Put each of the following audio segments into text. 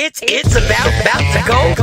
It's about to go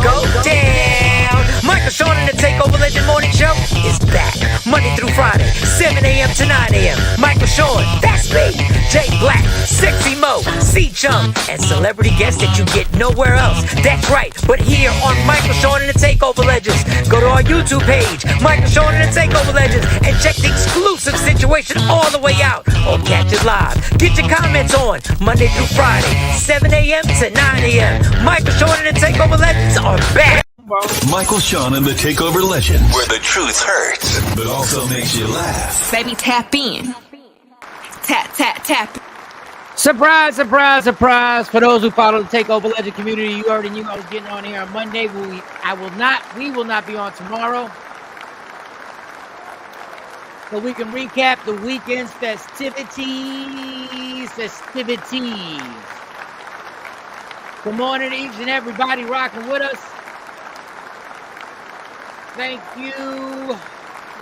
down. Michael Shawn and the Takeover Legend Morning Show is back Monday through Friday, 7 a.m. to 9 a.m. Michael Shawn, that's me. Jay Black, Sexy Mo, C Chum, and celebrity guests that you get nowhere else. That's right, but here on Michael Shawn and the Takeover Legends. Go to our YouTube page, Michael Shawn and the Takeover Legends, and check the exclusive situation all the way out, or catch it live. Get your comments on Monday through Friday, 7 a.m. to 9 a.m. Michael Shawn and the Takeover Legends are back. Michael Shawn and the Takeover Legends, where the truth hurts, but also makes you laugh. Baby, tap in. Tap, tap, tap. Surprise, surprise, surprise. For those who follow the Takeover Legend community, you already knew I was getting on here on Monday. We will not be on tomorrow. So we can recap the weekend's festivities. Good morning to each and everybody rocking with us. Thank you.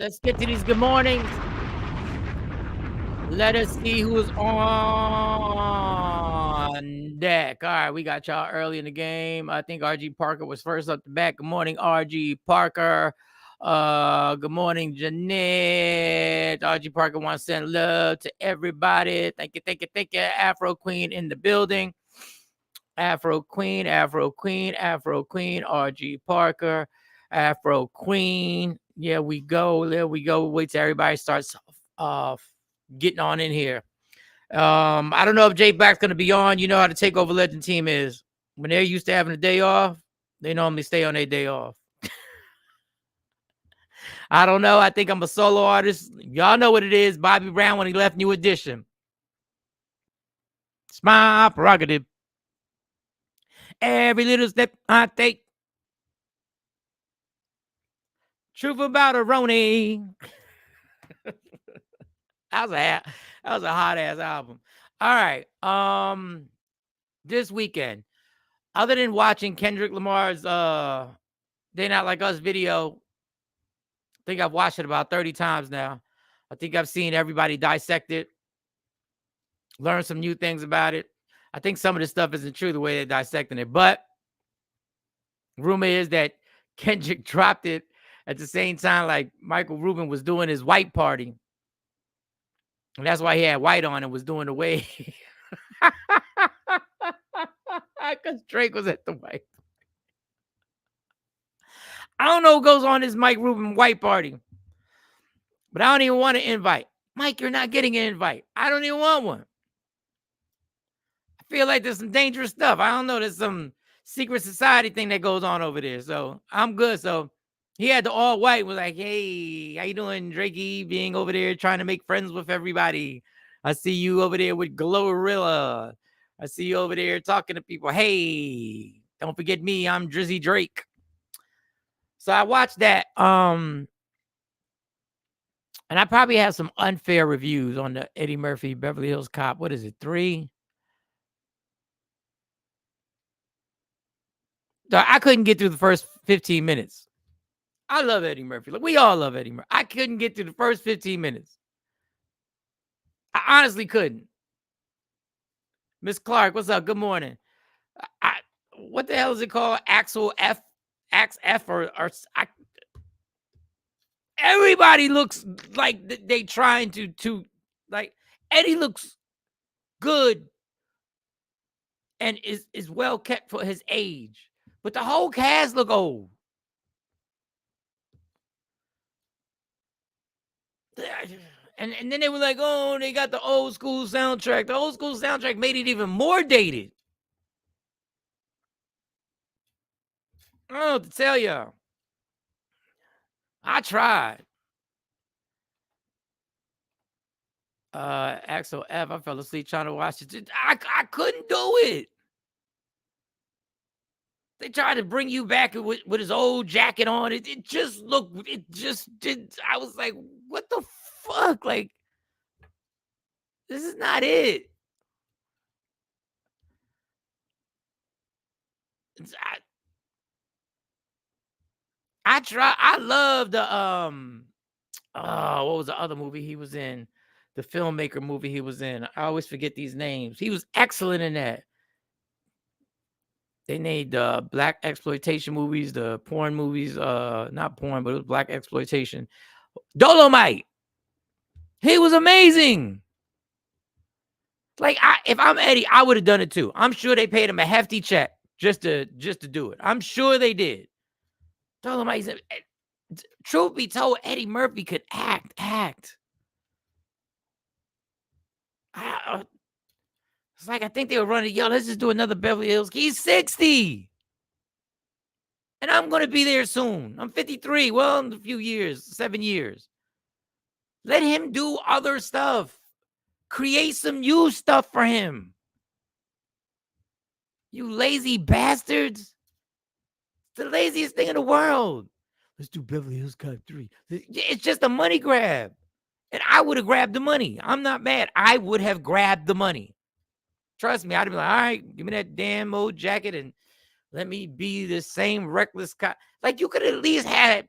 Let's get to these good mornings. Let us see who's on deck. All right, we got y'all early in the game. I think RG Parker was first up the bat. Good morning, RG Parker. Good morning, Jeanette. RG Parker wants to send love to everybody. Thank you. Afro Queen in the building. Afro Queen, RG Parker, Afro Queen. There we go. Wait till everybody starts getting on in here. I don't know if Jay Black's going to be on. You know how the Takeover Legend team is. When they're used to having a day off, they normally stay on their day off. I don't know. I think I'm a solo artist. Y'all know what it is. Bobby Brown when he left New Edition. It's my prerogative. Every little step I take. Truth about a Roni. That was a hot ass album. All right. This weekend, other than watching Kendrick Lamar's They Not Like Us video, I think I've watched it about 30 times now. I think I've seen everybody dissect it, learn some new things about it. I think some of this stuff isn't true the way they're dissecting it, but rumor is that Kendrick dropped it at the same time like Michael Rubin was doing his white party. And that's why he had white on and was doing the way. Because Drake was at the white. I don't know who goes on this Mike Rubin white party. But I don't even want an invite. Mike, you're not getting an invite. I don't even want one. I feel like there's some dangerous stuff. I don't know. There's some secret society thing that goes on over there. So I'm good. So he had the all white, was like, hey, how you doing, Drakey? Being over there trying to make friends with everybody. I see you over there with Glorilla. I see you over there talking to people. Hey, don't forget me. I'm Drizzy Drake. So I watched that. And I probably have some unfair reviews on the Eddie Murphy Beverly Hills Cop. What is it, 3? I couldn't get through the first 15 minutes. I love Eddie Murphy. Like, we all love Eddie Murphy. I couldn't get through the first 15 minutes. I honestly couldn't. Miss Clark, what's up? Good morning. What the hell is it called? Axel F? Ax F or everybody looks like they trying to like Eddie looks good and is well kept for his age, but the whole cast look old. And then they were like, oh, they got the old school soundtrack. The old school soundtrack made it even more dated. I don't know what to tell y'all. I tried. Axel F. I fell asleep trying to watch it. I couldn't do it. They tried to bring you back with his old jacket on. It just looked, it just did. I was like, what the fuck? Like, this is not it. I try. I love the what was the other movie he was in? The filmmaker movie he was in. I always forget these names. He was excellent in that. They made black exploitation movies, the porn movies, not porn, but it was black exploitation. Dolomite. He was amazing. Like, if I'm Eddie, I would have done it too. I'm sure they paid him a hefty check just to do it. I'm sure they did. Dolomite. Truth be told, Eddie Murphy could act. It's like I think they were running. Yo, let's just do another Beverly Hills. He's 60. And I'm going to be there soon. I'm 53. Well, in a few years, 7 years. Let him do other stuff. Create some new stuff for him. You lazy bastards. It's the laziest thing in the world. Let's do Beverly Hills Cop 3. It's just a money grab. And I would have grabbed the money. I'm not mad. I would have grabbed the money. Trust me, I'd be like, all right, give me that damn old jacket and let me be the same reckless cop. Like, you could at least have,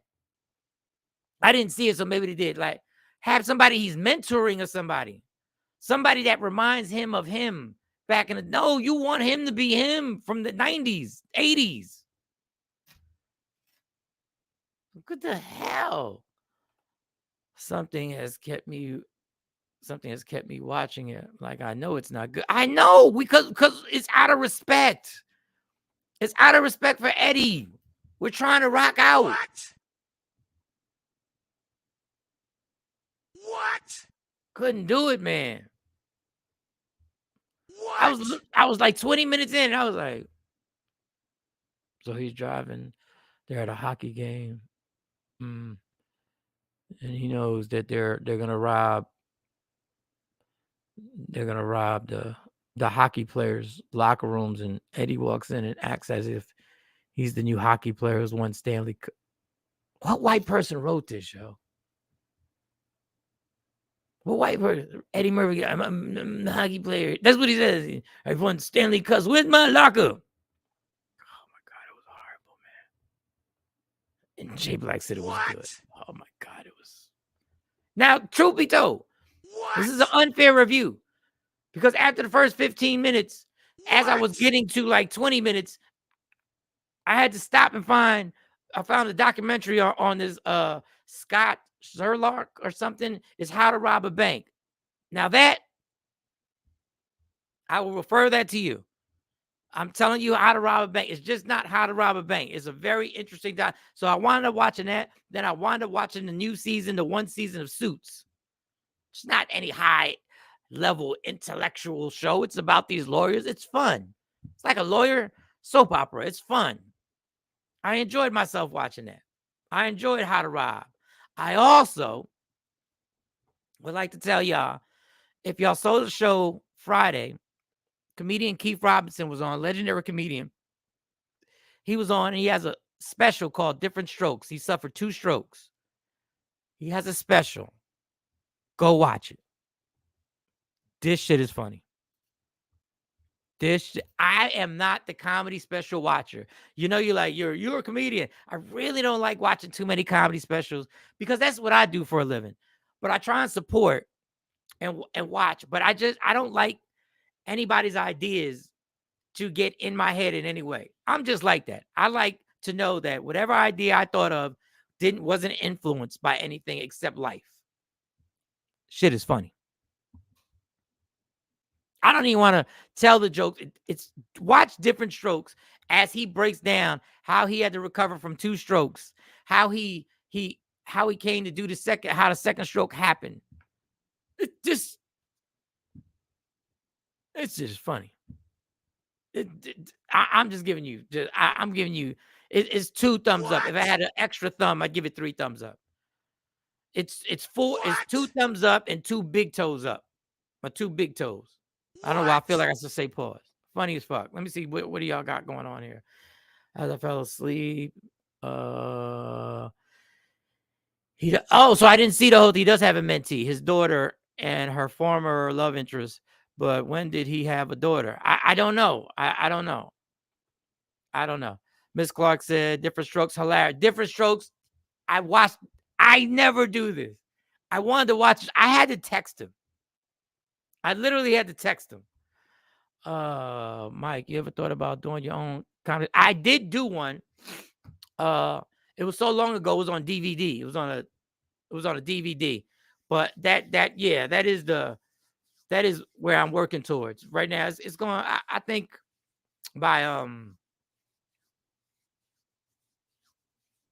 I didn't see it, so maybe they did. Like, have somebody he's mentoring or somebody that reminds him of him back in the, no, you want him to be him from the 90s, 80s. What the hell? Something has kept me watching it. Like, I know it's not good. I know, because it's out of respect. It's out of respect for Eddie. We're trying to rock out. What? Couldn't do it, man. What? I was like 20 minutes in. I was like, so he's driving. They're at a hockey game. And he knows that they're gonna rob the hockey players' locker rooms, and Eddie walks in and acts as if he's the new hockey player who's won Stanley. What white person wrote this, yo? What white person? Eddie Murphy. I'm a hockey player. That's what he says. I've won Stanley Cups. Where's my locker? Oh my God, it was horrible, man. And Jay Black said it was good. Oh my God, it was. Now, truth be told, this is an unfair review, because after the first 15 minutes, as I was getting to like 20 minutes, I had to stop and I found a documentary on this Scott Sherlock or something. It's How to Rob a Bank. Now that, I will refer that to you. I'm telling you how to rob a bank. It's just not how to rob a bank. It's a very interesting doc. So I wound up watching that. Then I wound up watching the new season, the one season of Suits. It's not any high level intellectual show. It's about these lawyers. It's fun. It's like a lawyer soap opera. It's fun. I enjoyed myself watching that. I enjoyed How to Rob. I also would like to tell y'all, if y'all saw the show Friday, comedian Keith Robinson was on, legendary comedian. He was on, and he has a special called Different Strokes. He suffered 2 strokes. He has a special. Go watch it. This shit is funny. I am not the comedy special watcher. You know, you're a comedian. I really don't like watching too many comedy specials, because that's what I do for a living. But I try and support and watch. But I don't like anybody's ideas to get in my head in any way. I'm just like that. I like to know that whatever idea I thought of wasn't influenced by anything except life. Shit is funny. I don't even want to tell the joke. It's watch Different Strokes as he breaks down how he had to recover from 2 strokes, how he came to do how the second stroke happened. It's just funny. I'm just giving you. I'm giving you. It's 2 thumbs up. If I had an extra thumb, I'd give it 3 thumbs up. It's 2 thumbs up and 2 big toes up, or 2 big toes. I don't know why I feel like I should say pause. Funny as fuck. Let me see what do y'all got going on here. As I fell asleep, so I didn't see the whole thing. He does have a mentee, his daughter and her former love interest. But when did he have a daughter? I don't know. I don't know. I don't know. Miss Clark said Different Strokes, hilarious. Different Strokes. I never do this. I wanted to watch it. I had to text him. I literally had to text him. Mike, you ever thought about doing your own I did do one. It was so long ago. It was on DVD. It was on a DVD. But that is where I'm working towards right now. It's going. I think by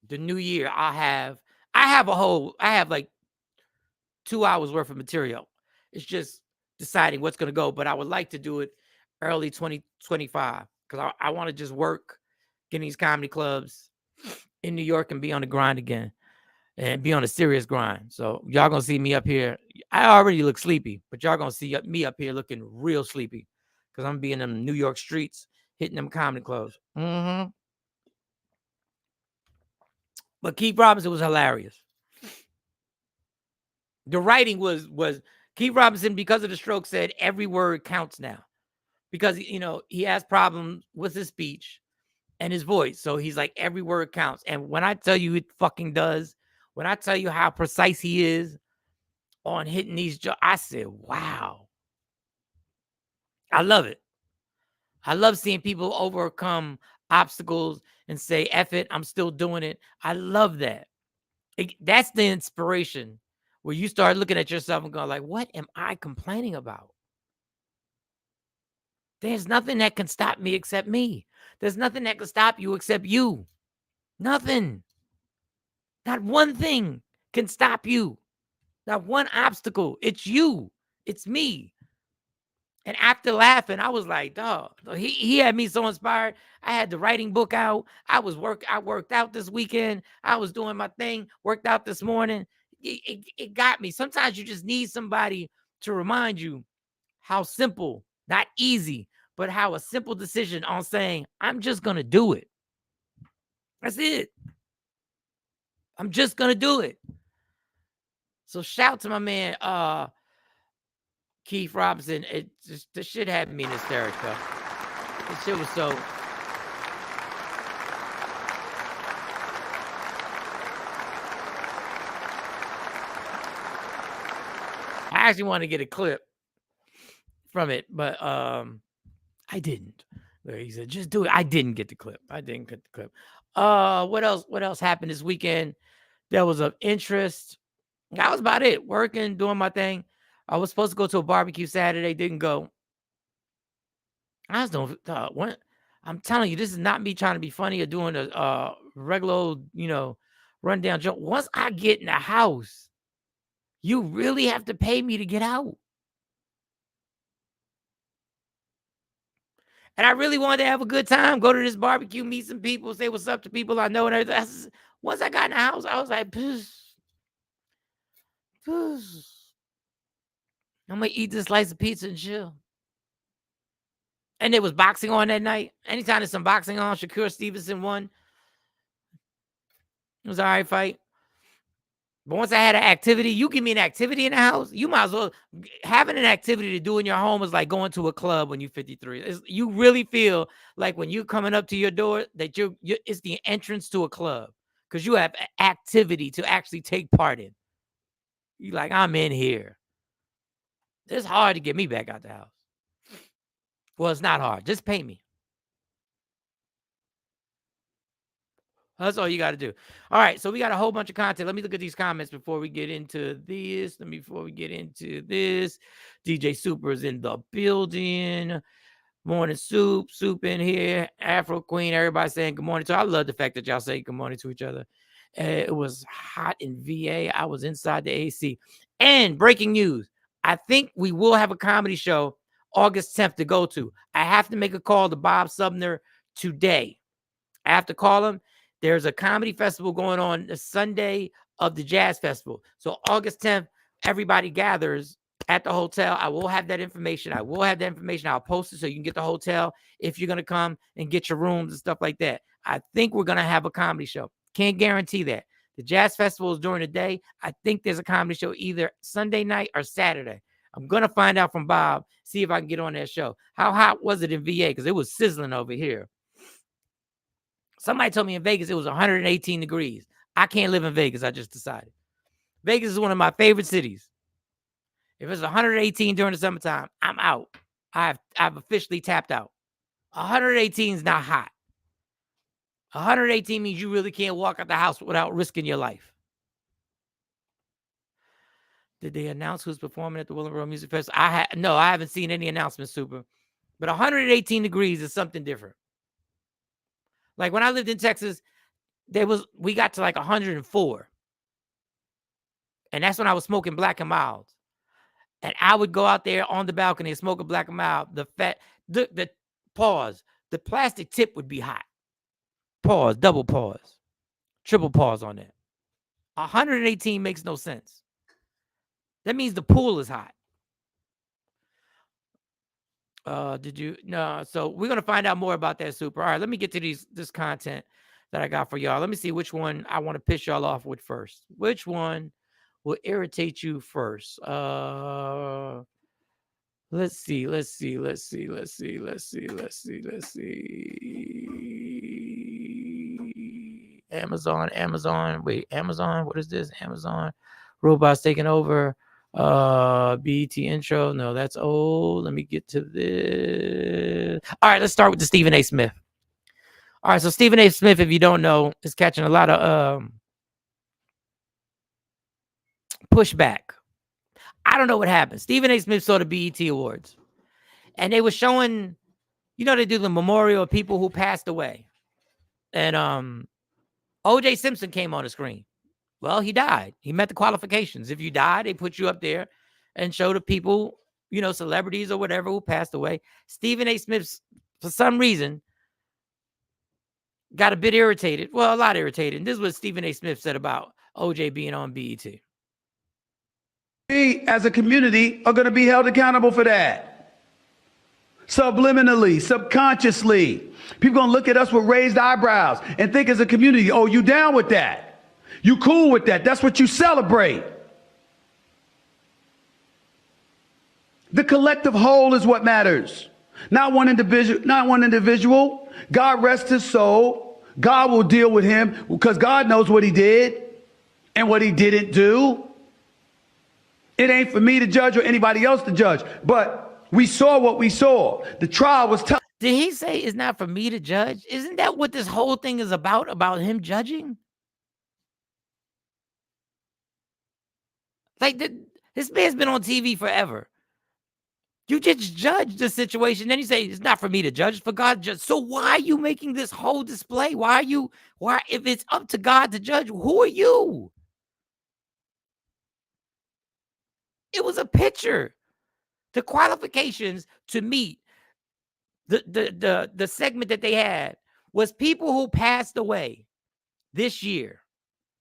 the new year, I have like 2 hours worth of material. It's just deciding what's going to go. But I would like to do it early 2025 because I want to just work, get in these comedy clubs in New York and be on the grind again and be on a serious grind. So y'all going to see me up here. I already look sleepy, but y'all going to see me up here looking real sleepy because I'm being in them New York streets, hitting them comedy clubs. But Keith Robinson was hilarious. The writing was Keith Robinson, because of the stroke, said every word counts now because, he has problems with his speech and his voice. So he's like, every word counts. And when I tell you it fucking does, when I tell you how precise he is on hitting these jokes, I said, wow. I love it. I love seeing people overcome obstacles and say, F it, I'm still doing it. I love that. That's the inspiration where you start looking at yourself and going like, what am I complaining about? There's nothing that can stop me except me. There's nothing that can stop you except you. Nothing. Not one thing can stop you. Not one obstacle. It's you. It's me. And after laughing, I was like, dog, he had me so inspired. I had the writing book out. I worked out this weekend. I was doing my thing, worked out this morning. It got me. Sometimes you just need somebody to remind you how simple, not easy, but how a simple decision on saying, I'm just going to do it. That's it. I'm just going to do it. So shout to my man, Keith Robinson. The shit had me in hysterics, though. This shit was so. I actually wanted to get a clip from it, but I didn't. He said, just do it. I didn't get the clip. What else happened this weekend that was of interest? That was about it. Working, doing my thing. I was supposed to go to a barbecue Saturday, didn't go. I was doing what? I'm telling you, this is not me trying to be funny or doing a regular old, rundown joke. Once I get in the house, you really have to pay me to get out. And I really wanted to have a good time, go to this barbecue, meet some people, say what's up to people I know and everything. Once I got in the house, I was like, I'm going to eat this slice of pizza and chill. And there was boxing on that night. Anytime there's some boxing on, Shakur Stevenson won. It was an all right fight. But once I had an activity, you give me an activity in the house, you might as well. Having an activity to do in your home is like going to a club when you're 53. You really feel like when you're coming up to your door that it's the entrance to a club because you have activity to actually take part in. You're like, I'm in here. It's hard to get me back out the house. Well, it's not hard. Just pay me. That's all you got to do. All right, so we got a whole bunch of content. Let me look at these comments before we get into this. DJ Super's in the building. Morning Soup in here. Afro Queen, everybody saying good morning to. I love the fact that y'all say good morning to each other. It was hot in VA. I was inside the AC. And breaking news, I think we will have a comedy show August 10th to go to. I have to make a call to Bob Sumner today. I have to call him. There's a comedy festival going on the Sunday of the Jazz Festival. So August 10th, everybody gathers at the hotel. I will have that information. I'll post it so you can get the hotel if you're going to come and get your rooms and stuff like that. I think we're going to have a comedy show. Can't guarantee that. The Jazz Festival is during the day. I think there's a comedy show either Sunday night or Saturday. I'm going to find out from Bob, see if I can get on that show. How hot was it in VA? Because it was sizzling over here. Somebody told me in Vegas it was 118 degrees. I can't live in Vegas. I just decided. Vegas is one of my favorite cities. If it's 118 during the summertime, I'm out. I've officially tapped out. 118 is not hot. 118 means you really can't walk out the house without risking your life. Did they announce who's performing at the Willing Road Music Festival? No, I haven't seen any announcements, Super. But 118 degrees is something different. Like when I lived in Texas, we got to like 104. And that's when I was smoking Black and Milds. And I would go out there on the balcony and smoke a Black and Mild. The plastic tip would be hot. Pause, double pause, triple pause on that. 118 makes no sense. That means the pool is hot. No, so we're going to find out more about that, Super. All right, let me get to this content that I got for y'all. Let me see which one I want to piss y'all off with first. Which one will irritate you first? Let's see. Amazon. Wait, Amazon. What is this? Amazon. Robots taking over. BET intro. No, that's old. Let me get to this. All right, let's start with the Stephen A. Smith. All right, so Stephen A. Smith, if you don't know, is catching a lot of pushback. I don't know what happened. Stephen A. Smith saw the BET Awards, and they were showing, they do the memorial of people who passed away. And O.J. Simpson came on the screen. Well, he died. He met the qualifications. If you die, they put you up there and show the people, celebrities or whatever who passed away. Stephen A. Smith, for some reason, got a bit irritated. Well, a lot irritated. And this is what Stephen A. Smith said about O.J. being on BET. We, as a community, are going to be held accountable for that. Subliminally, subconsciously. People going to look at us with raised eyebrows and think as a community, oh, you down with that? You cool with that? That's what you celebrate. The collective whole is what matters. Not one individual. God rest his soul. God will deal with him because God knows what he did and what he didn't do. It ain't for me to judge or anybody else to judge, but we saw what we saw. The trial was tough. Did he say it's not for me to judge? Isn't that what this whole thing is about him judging? Like, this man's been on TV forever. You just judge the situation. Then you say, it's not for me to judge, it's for God to judge. So why are you making this whole display? If it's up to God to judge, who are you? It was a picture. The qualifications to meet the segment that they had was people who passed away this year.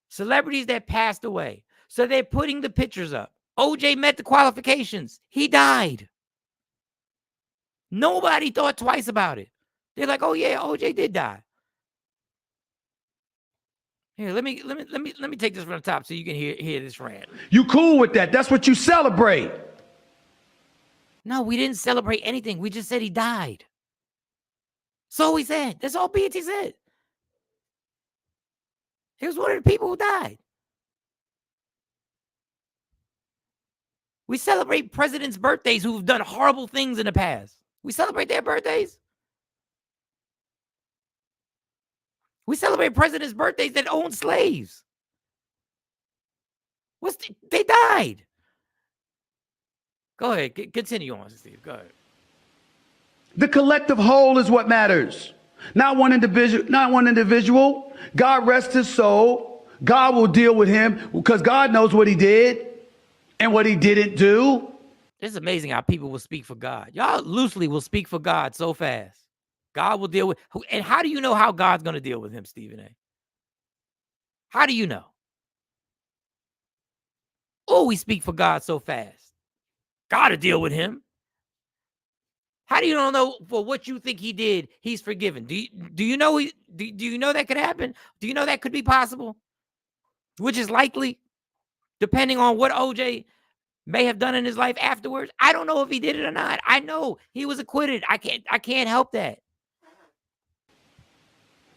Celebrities that passed away. So they're putting the pictures up. OJ met the qualifications. He died. Nobody thought twice about it. They're like, oh yeah, OJ did die. Here, let me take this from the top so you can hear this rant. You cool with that? That's what you celebrate. No, we didn't celebrate anything. We just said he died. That's all we said. That's all BET said. He was one of the people who died. We celebrate presidents' birthdays who've done horrible things in the past. We celebrate their birthdays. We celebrate presidents' birthdays that owned slaves. They died. Go ahead. Continue on, Steve. Go ahead. The collective whole is what matters. Not one individual. God rest his soul. God will deal with him because God knows what he did and what he didn't do. It's amazing how people will speak for God. Y'all loosely will speak for God so fast. God will deal with. And how do you know how God's going to deal with him, Stephen A? How do you know? Oh, we speak for God so fast. God to deal with him. How do you don't know for what you think he did, he's forgiven? Do you know do you know that could happen? Do you know that could be possible? Which is likely, depending on what OJ may have done in his life afterwards. I don't know if he did it or not. I know he was acquitted. I can't help that.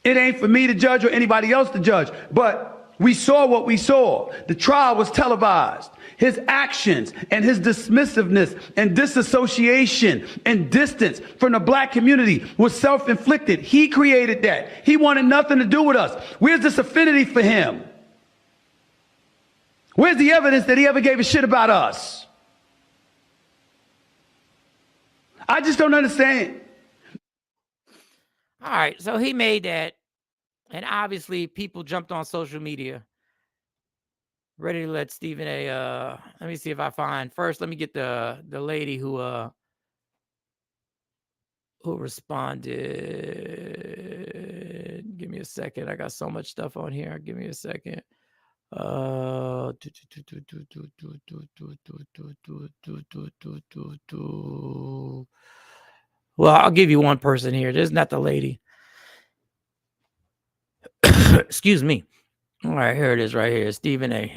It ain't for me to judge or anybody else to judge, but We saw what we saw. The trial was televised. His actions and his dismissiveness and disassociation and distance from the black community was self-inflicted. He created that. He wanted nothing to do with us. Where's this affinity for him? Where's the evidence that he ever gave a shit about us? I just don't understand. All right, so he made that, and obviously people jumped on social media, ready to let Stephen A. Let me see if I find first. Let me get the lady who responded. Give me a second. I got so much stuff on here. Give me a second. Well, I'll give you one person here. This is not the lady. Excuse me. All right, here it is right here. Stephen A.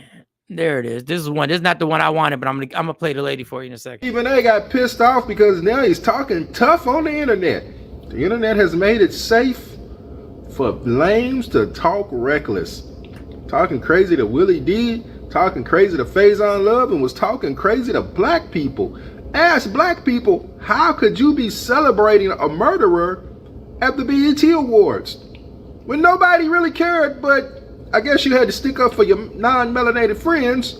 There it is. This is one. This is not the one I wanted, but I'm gonna play the lady for you in a second. Stephen A. got pissed off because now he's talking tough on the internet. The internet has made it safe for lames to talk reckless. Talking crazy to Willie D, talking crazy to Faison Love, and was talking crazy to black people. Ask black people, how could you be celebrating a murderer at the BET Awards? When nobody really cared, but I guess you had to stick up for your non-melanated friends,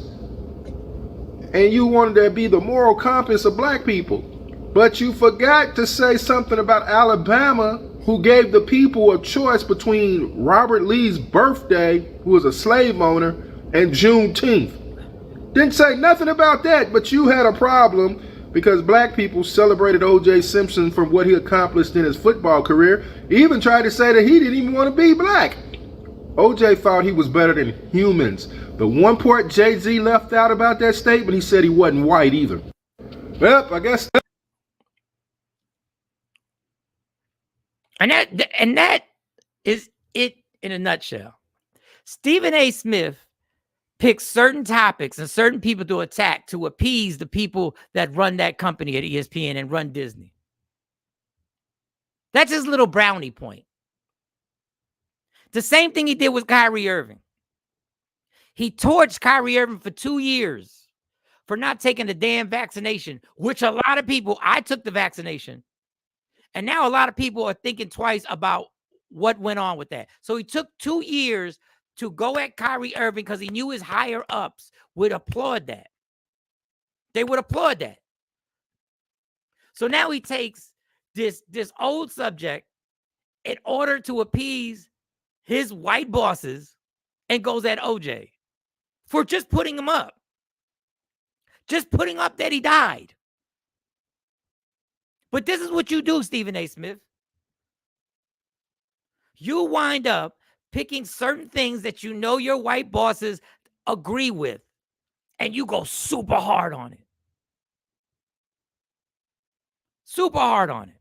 and you wanted to be the moral compass of black people. But you forgot to say something about Alabama, who gave the people a choice between Robert Lee's birthday, who was a slave owner, and Juneteenth. Didn't say nothing about that, but you had a problem because black people celebrated O.J. Simpson for what he accomplished in his football career. He even tried to say that he didn't even want to be black. O.J. thought he was better than humans. The one part Jay-Z left out about that statement, he said he wasn't white either. Well, I guess... And that is it in a nutshell. Stephen A. Smith picks certain topics and certain people to attack to appease the people that run that company at ESPN and run Disney. That's his little brownie point. The same thing he did with Kyrie Irving. He torched Kyrie Irving for 2 years for not taking the damn vaccination, which a lot of people, I took the vaccination. And now a lot of people are thinking twice about what went on with that. So he took 2 years to go at Kyrie Irving because he knew his higher ups would applaud that. They would applaud that. So now he takes this old subject in order to appease his white bosses and goes at OJ for just putting him up. Just putting up that he died. But this is what you do, Stephen A. Smith. You wind up picking certain things that you know your white bosses agree with, and you go super hard on it. Super hard on it.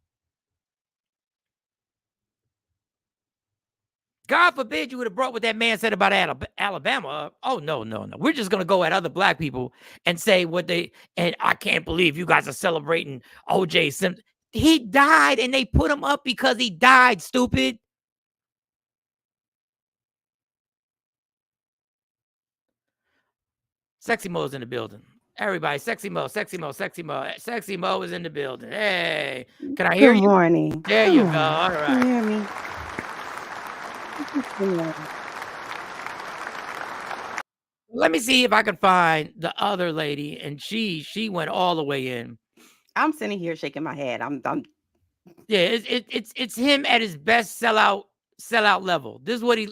God forbid you would have brought what that man said about Alabama up. Oh, no. We're just going to go at other black people and say what they, and I can't believe you guys are celebrating O.J. Simpson. He died and they put him up because he died, stupid. Sexy Mo's in the building. Everybody, Sexy Mo is in the building. Hey, can I hear you? Good morning. There you go. All right. Can you hear me? Let me see if I can find the other lady, and she went all the way in. I'm sitting here shaking my head. Yeah, it's him at his best sellout level. This is what he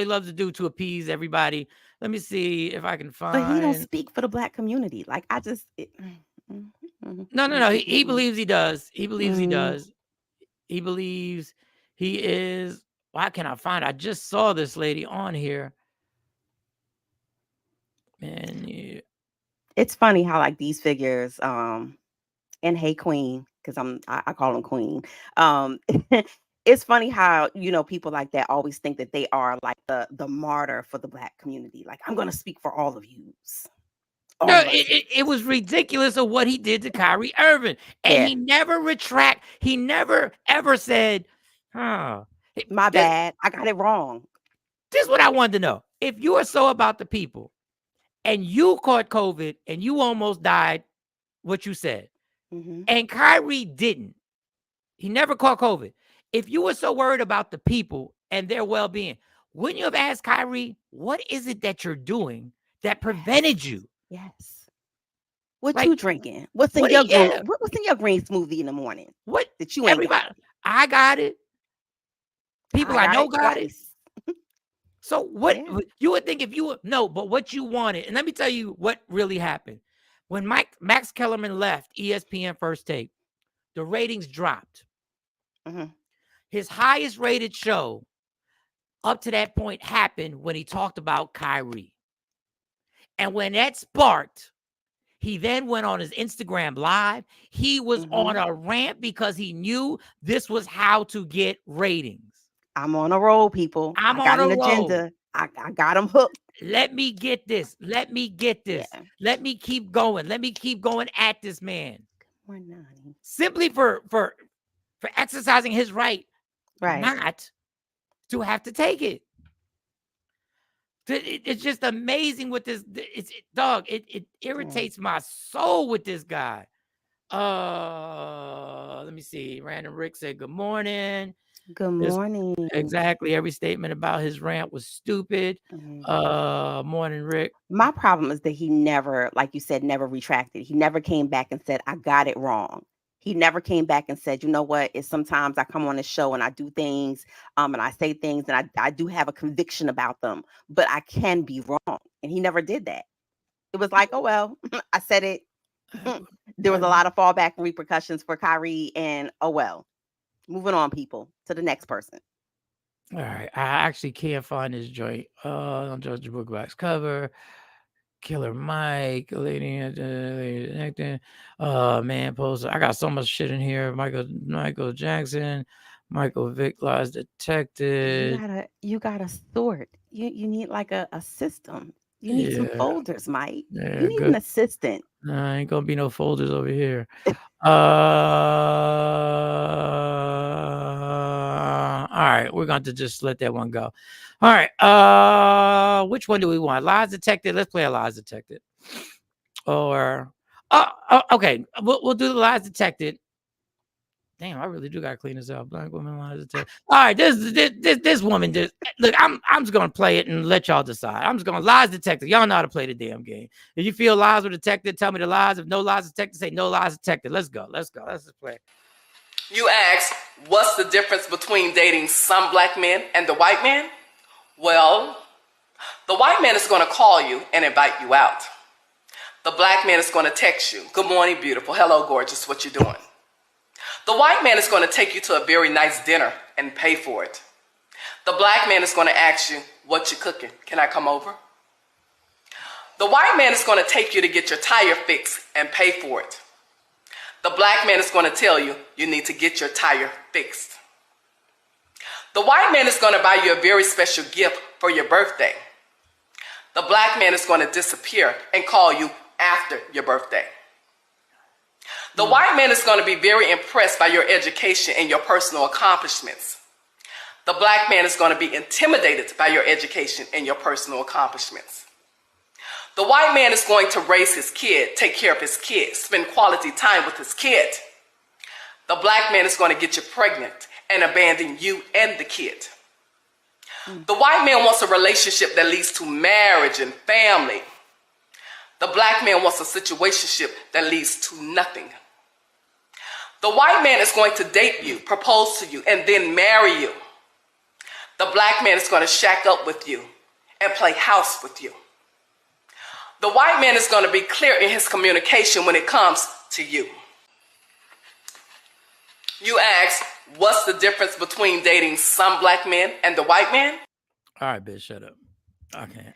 loves to do to appease everybody. Let me see if I can find. But he don't speak for the black community. Like No. He believes he does. He believes he does. He believes he is. Why can't I find? I just saw this lady on here. Man, it's funny how like these figures, and hey Queen, because I call him Queen. It's funny how, people like that always think that they are like the martyr for the black community. Like, I'm going to speak for all of you. No, it was ridiculous of what he did to Kyrie Irving. And he never He never ever said, my bad. I got it wrong. Just what I wanted to know. If you are so about the people and you caught COVID and you almost died, what you said, and Kyrie didn't, he never caught COVID. If you were so worried about the people and their well-being, wouldn't you have asked Kyrie, what is it that you're doing that prevented you? Yes. What Like, you drinking? What's in what? your green? Yeah. What's in your green smoothie in the morning What? that you ain't got? Everybody, I got it. People I got know it got it. twice. So what Yeah. you would think if you were, no, but what you wanted, and let me tell you what really happened. When Max Kellerman left ESPN First Take, the ratings dropped. His highest rated show up to that point happened when he talked about Kyrie. And when that sparked, he then went on his Instagram live. He was on a rant because he knew this was how to get ratings. I'm on a roll, people. I got an agenda. I got them hooked. Let me get this. Let me get this. Yeah. Let me keep going. Let me keep going at this man. Good morning. Simply for exercising his right not to have to take it. It's just amazing with this. It irritates my soul with this guy. Let me see. Random Rick said, good morning. Good morning. Exactly. Every statement about his rant was stupid. Morning, Rick. My problem is that he never, like you said, never retracted. He never came back and said, I got it wrong. He never came back and said, you know what? It's sometimes I come on the show and I do things, and I say things and I do have a conviction about them, but I can be wrong. And he never did that. It was like, oh, well, I said it. There was a lot of fallback and repercussions for Kyrie, and oh, well, moving on, people, to the next person. All right. I actually can't find this joint. On Georgia Bookbox cover. Killer Mike, lady acting. Man, poster. I got so much shit in here. Michael Jackson, Michael Vick, lies detected. You gotta sort. You need like a system. You need some folders, Mike. Yeah, you need an assistant. Ain't gonna be no folders over here. All right, we're going to just let that one go. All right, which one do we want? Lies detected. Let's play a lies detected. Or okay, we'll do the lies detected. Damn, I really do gotta clean this up. Black woman lies detected. All right, this woman just look. I'm just gonna play it and let y'all decide. I'm just gonna lies detected. Y'all know how to play the damn game. If you feel lies were detected, tell me the lies. If no lies detected, say no lies detected. Let's go. Let's just play. You ask, what's the difference between dating some black men and the white man? Well, the white man is going to call you and invite you out. The black man is going to text you, good morning, beautiful. Hello, gorgeous. What you doing? The white man is going to take you to a very nice dinner and pay for it. The black man is going to ask you, what you cooking? Can I come over? The white man is going to take you to get your tire fixed and pay for it. The black man is going to tell you, you need to get your tire fixed. The white man is going to buy you a very special gift for your birthday. The black man is going to disappear and call you after your birthday. The white man is going to be very impressed by your education and your personal accomplishments. The black man is going to be intimidated by your education and your personal accomplishments. The white man is going to raise his kid, take care of his kid, spend quality time with his kid. The black man is going to get you pregnant and abandon you and the kid. The white man wants a relationship that leads to marriage and family. The black man wants a situationship that leads to nothing. The white man is going to date you, propose to you, and then marry you. The black man is going to shack up with you and play house with you. The white man is going to be clear in his communication when it comes to you. You ask, what's the difference between dating some black men and the white man? All right, bitch, shut up. I can't.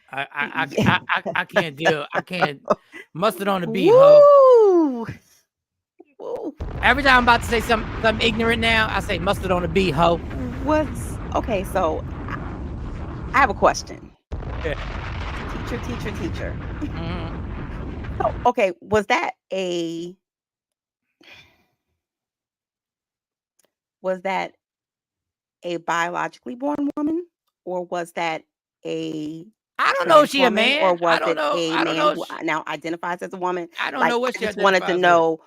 I can't deal. I can't. Mustard on the beat, ho. Every time I'm about to say something ignorant now, I say mustard on the beat, ho. Okay, so I have a question. Yeah. Teacher. So, okay, was that a biologically born woman, or was that a I don't know if trans she a woman, or man. I was don't it know. a I don't man know. who now identifies as a woman? I don't Like, know what I she just wanted to identifies with. know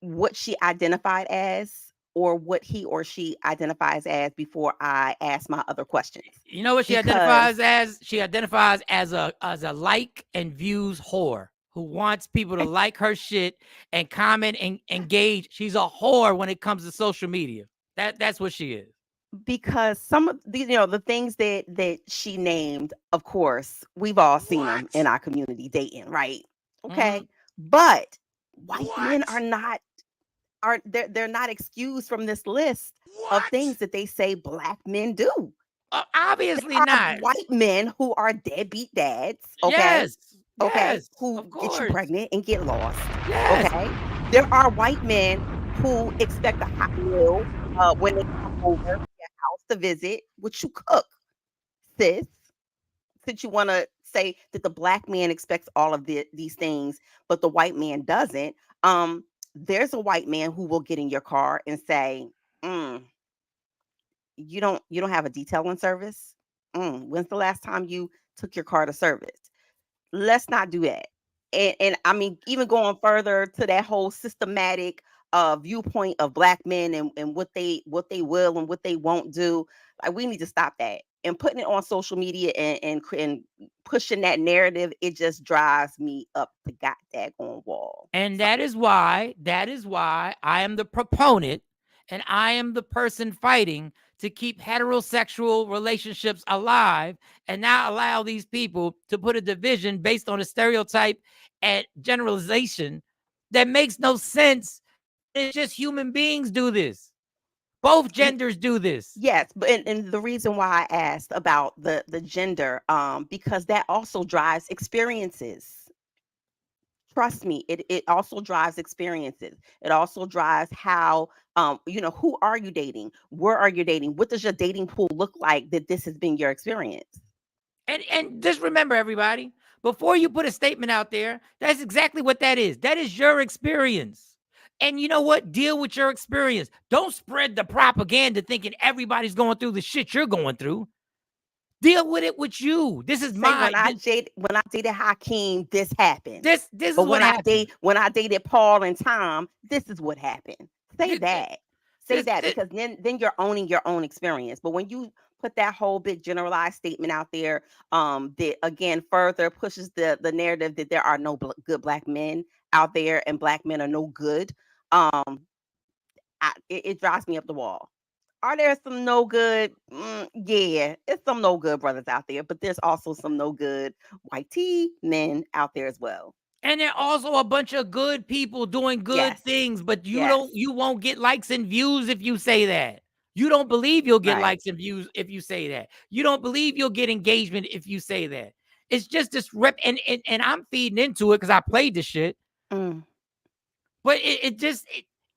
what she identified as, or what he or she identifies as, before I ask my other questions. You know what she Because identifies as? She identifies as a like and views whore who wants people to like her shit and comment and engage. She's a whore when it comes to social media. That's what she is. because some of the, the things that she named, of course, we've all seen them in our community dating, right? Okay. But white men are not, they're not excused from this list of things that they say black men do. Obviously There are not. white men who are deadbeat dads, okay? Yes. Okay, Yes. who Of get you course. pregnant and get lost, Yes. okay? There are white men who expect a hot meal when they come over to your house to visit, which you cook, sis. Since you want to say that the black man expects all of these things, but the white man doesn't, there's a white man who will get in your car and say, mm, you don't have a detailing service? When's the last time you took your car to service? Let's not do that. And I mean, even going further to that whole systematic viewpoint of black men, and what they will and what they won't do. Like, we need to stop that. And putting it on social media, and pushing that narrative, it just drives me up the goddamn wall. And that is why I am the proponent and I am the person fighting to keep heterosexual relationships alive and not allow these people to put a division based on a stereotype and generalization that makes no sense. It's just human beings do this. Both genders do this. Yes, but and the reason why I asked about the gender, because that also drives experiences. Trust me, it also drives experiences. It also drives how, who are you dating? Where are you dating? What does your dating pool look like that this has been your experience? And just remember, everybody, before you put a statement out there, that's exactly what that is. That is your experience. And you know what? Deal with your experience. Don't spread the propaganda thinking everybody's going through the shit you're going through. Deal with it with you. This is Say, my when I dated Hakeem, this happened. this is But what happened. when I dated Paul and Tom, this is what happened. Say This, that. Say this, that, this, because then you're owning your own experience. But when you put that whole big generalized statement out there, that again further pushes the narrative that there are no good black men out there, and black men are no good. It drives me up the wall. Are there some no good? Yeah, it's some no good brothers out there, but there's also some no good white tea men out there as well. and there are also a bunch of good people doing good Yes, things, but yes, you won't get likes and views if you say that. You don't believe you'll get right. likes and views if you say that. You don't believe you'll get engagement if you say that. It's just this rep, and I'm feeding into it because I played the shit. Mm, But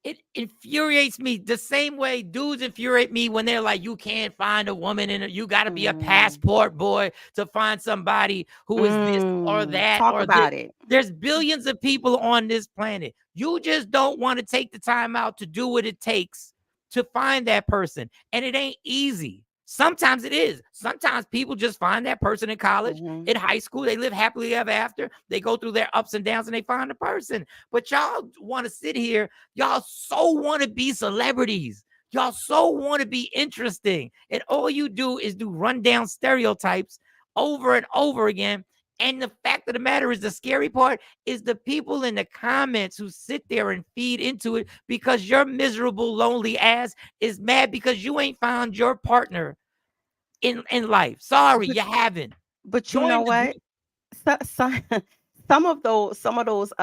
it infuriates me the same way dudes infuriate me when they're like, you can't find a woman and you got to be a mm, passport boy to find somebody who is this or that talk or this. about it. There's billions of people on this planet. You just don't want to take the time out to do what it takes to find that person. And it ain't easy. Sometimes it is. Sometimes people just find that person in college, Hmm. in high school. They live happily ever after. They go through their ups and downs and they find a person. But y'all want to sit here. Y'all so want to be celebrities. Y'all so want to be interesting. And all you do is do rundown stereotypes over and over again. And the fact of the matter is, the scary part is the people in the comments who sit there and feed into it because your miserable, lonely ass is mad because you ain't found your partner in life. Sorry, But you haven't. but you know Join the what? group. So, some of those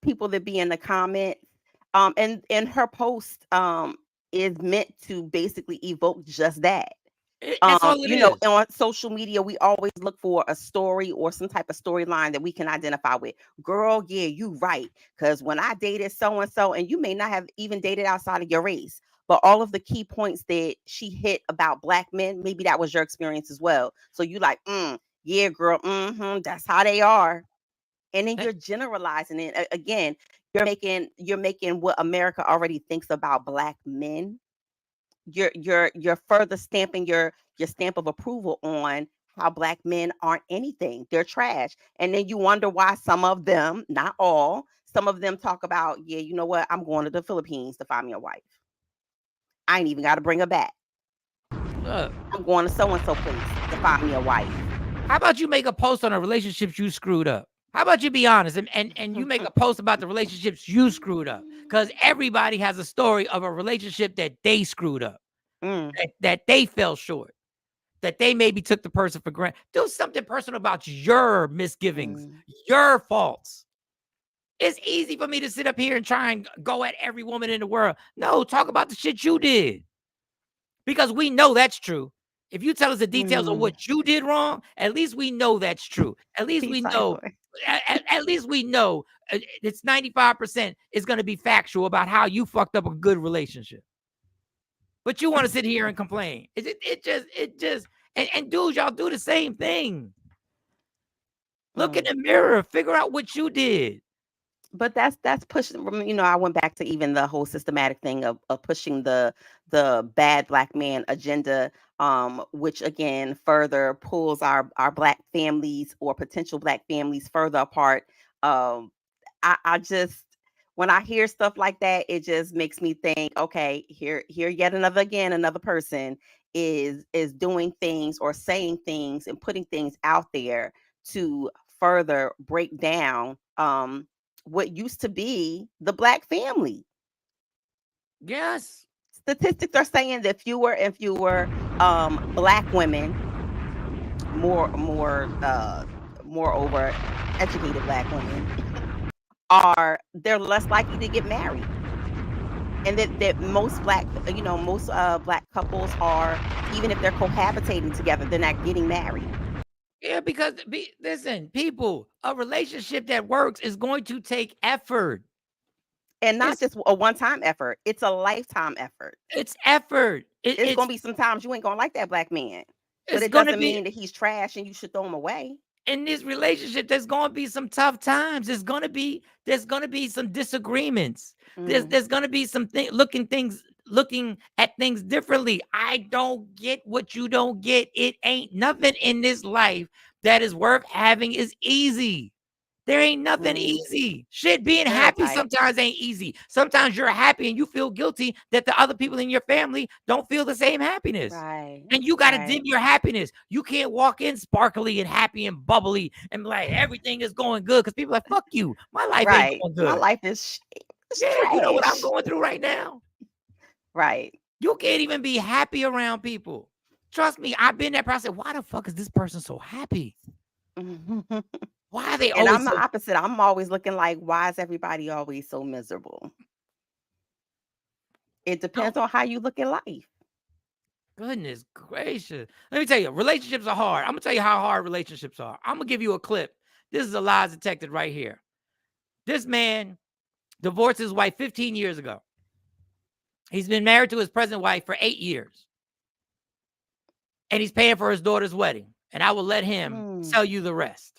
people that be in the comments, and her post is meant to basically evoke just that. That's all it is. On social media, we always look for a story or some type of storyline that we can identify with. Girl, yeah, you right. Because when I dated so and so, and you may not have even dated outside of your race, but all of the key points that she hit about black men, maybe that was your experience as well. So you like, yeah, girl, that's how they are. And then Eh, you're generalizing it. Again, you're making what America already thinks about black men, you're further stamping your stamp of approval on how black men aren't anything. They're trash. And then you wonder why some of them, not all, some of them talk about, yeah, you know what? I'm going to the Philippines to find me a wife. I ain't even got to bring her back. Look, I'm going to so-and-so place to find me a wife. how about you make a post on the relationships you screwed up? How about you be honest and you make a post about the relationships you screwed up? Because everybody has a story of a relationship that they screwed up, that they fell short, that they maybe took the person for granted. Do something personal about your misgivings, your faults. It's easy for me to sit up here and try and go at every woman in the world. No, talk about the shit you did. Because we know that's true. If you tell us the details of what you did wrong, at least we know that's true. At least we know. At least we know it's 95% is going to be factual about how you fucked up a good relationship. But you want to sit here and complain. It just and dudes, y'all do the same thing. Look in the mirror, figure out what you did. But that's pushing. You know, I went back to even the whole systematic thing of pushing the bad black man agenda, which again further pulls our black families or potential black families further apart. I just, when I hear stuff like that, it just makes me think, okay, here yet another person is doing things or saying things and putting things out there to further break down what used to be the black family. Yes. Statistics are saying that fewer and fewer black women, moreover educated black women they're less likely to get married. And that most black black couples are, even if they're cohabitating together, they're not getting married. Yeah, because listen, people, a relationship that works is going to take effort. And not just a one-time effort. It's a lifetime effort. It's effort. It's going to be sometimes you ain't going to like that black man. But it doesn't mean that he's trash and you should throw him away. In this relationship, there's going to be some tough times. There's going to be some disagreements. There's going to be some looking at things differently. I don't get what you don't get. It ain't nothing in this life that is worth having is easy. There ain't nothing easy. Shit, being happy sometimes ain't easy. Sometimes you're happy and you feel guilty that the other people in your family don't feel the same happiness. Right. And you got to dim your happiness. You can't walk in sparkly and happy and bubbly and be like, everything is going good. Because people are like, fuck you. My life ain't going good. My life is you know what I'm going through right now. Right. You can't even be happy around people. Trust me, I've been that person. Why the fuck is this person so happy? Why are they always? And I'm the opposite. I'm always looking like, why is everybody always so miserable? It depends on how you look at life. Goodness gracious. Let me tell you, relationships are hard. I'm going to tell you how hard relationships are. I'm going to give you a clip. This is a lies detected right here. This man divorced his wife 15 years ago. He's been married to his present wife for 8 years. And he's paying for his daughter's wedding. And I will let him tell you the rest.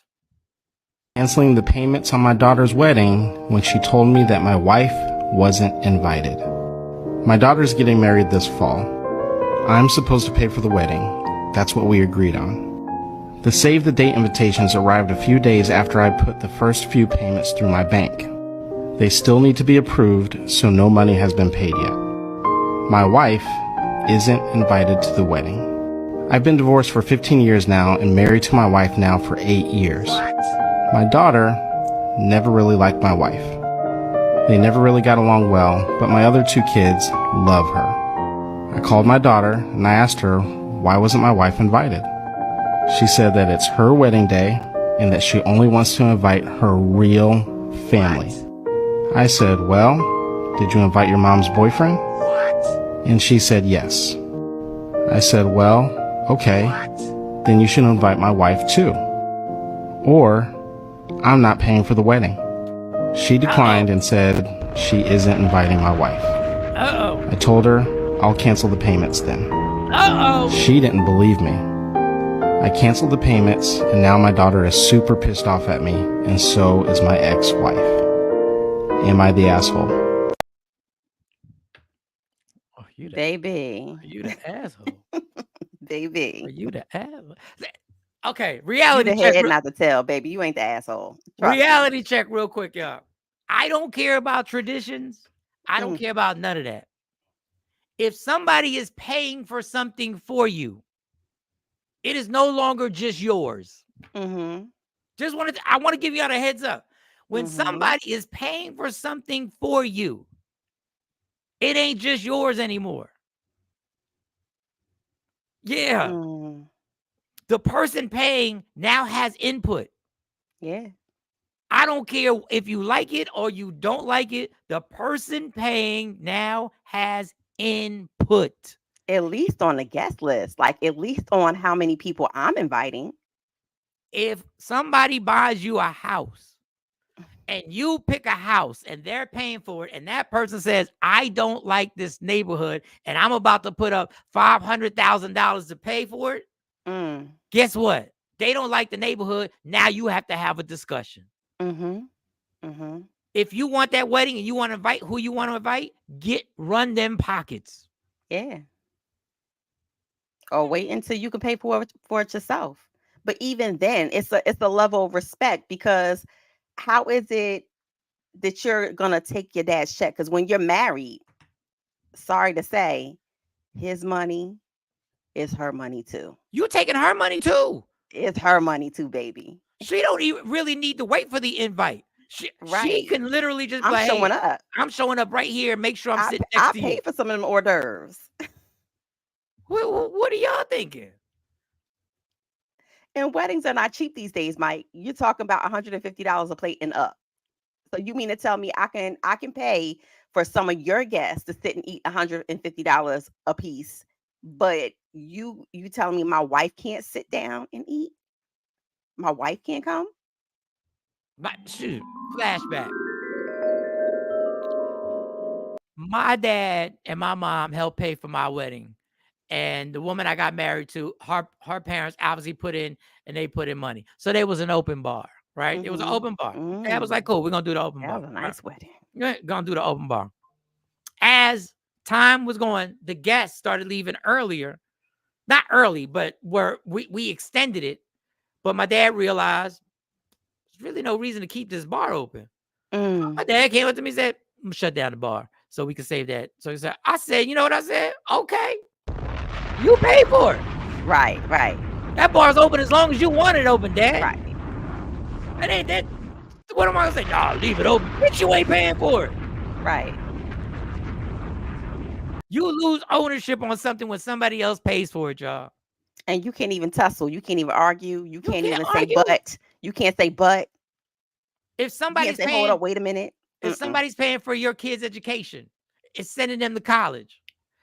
Canceling the payments on my daughter's wedding when she told me that my wife wasn't invited. My daughter's getting married this fall. I'm supposed to pay for the wedding. That's what we agreed on. The save the date invitations arrived a few days after I put the first few payments through my bank. They still need to be approved, so no money has been paid yet. My wife isn't invited to the wedding. I've been divorced for 15 years now and married to my wife now for 8 years. My daughter never really liked my wife. They never really got along well, but my other 2 kids love her. I called my daughter and I asked her why wasn't my wife invited. She said that it's her wedding day and that she only wants to invite her real family. I said, well, did you invite your mom's boyfriend? And she said yes. I said, well, okay, then you should invite my wife too. Or I'm not paying for the wedding. She declined and said she isn't inviting my wife. I told her I'll cancel the payments then. She didn't believe me. I canceled the payments and now my daughter is super pissed off at me and so is my ex-wife. Am I the asshole? Oh, Baby. Are you the asshole? Baby. Are you the asshole? Okay, You reality the check. head, not the tail, baby. You ain't the asshole. Trust me. Reality check real quick, y'all. I don't care about traditions. I don't Mm. care about none of that. If somebody is paying for something for you, it is no longer just yours. Mm-hmm. I want to give you all a heads up. When Mm-hmm. somebody is paying for something for you, it ain't just yours anymore. Yeah. Mm. The person paying now has input. Yeah. I don't care if you like it or you don't like it. The person paying now has input. At least on the guest list, like at least on how many people I'm inviting. If somebody buys you a house and you pick a house and they're paying for it, and that person says, I don't like this neighborhood and I'm about to put up $500,000 to pay for it, Mm. guess what? They don't like the neighborhood. Now you have to have a discussion. Mm-hmm. Mm-hmm. If you want that wedding and you want to invite who you want to invite, run them pockets. Yeah. Or wait until you can pay for it yourself. But even then, it's a level of respect, because how is it that you're gonna take your dad's check? Because when you're married, sorry to say, his money is her money too. You taking her money too. It's her money too, baby. She don't even really need to wait for the invite. She Right. can literally just be I'm like, showing hey, up. I'm showing up right here. Make sure I'm sitting I next to you. paid for some of them hors d'oeuvres. What are y'all thinking? And weddings are not cheap these days, Mike. You're talking about $150 a plate and up. So you mean to tell me I can pay for some of your guests to sit and eat $150 a piece, but you telling me my wife can't sit down and eat? My wife can't come? Shoot, flashback. My dad and my mom helped pay for my wedding. And the woman I got married to, her parents obviously put in money. So there was an open bar, right? It was an open bar. I was like, cool, we're going to do the open That bar. was a nice wedding. We're going to do the open bar. As time was going, the guests started leaving earlier. Not early, but we extended it. But my dad realized there's really no reason to keep this bar open. My dad came up to me and said, I'm gonna shut down the bar so we can save that. So he said, I said, you know what I said? Okay. You pay for it. Right. That bar's open as long as you want it open, Dad. Right. And then that, what am I gonna say? Nah, leave it open. Bitch, you ain't paying for it. Right. You lose ownership on something when somebody else pays for it, y'all. And you can't even tussle. You can't even argue. You can't even say argue. but. You can't say but. If You somebody's can't say, paying, hold up, wait a minute. if somebody's paying for your kid's education, it's sending them to college,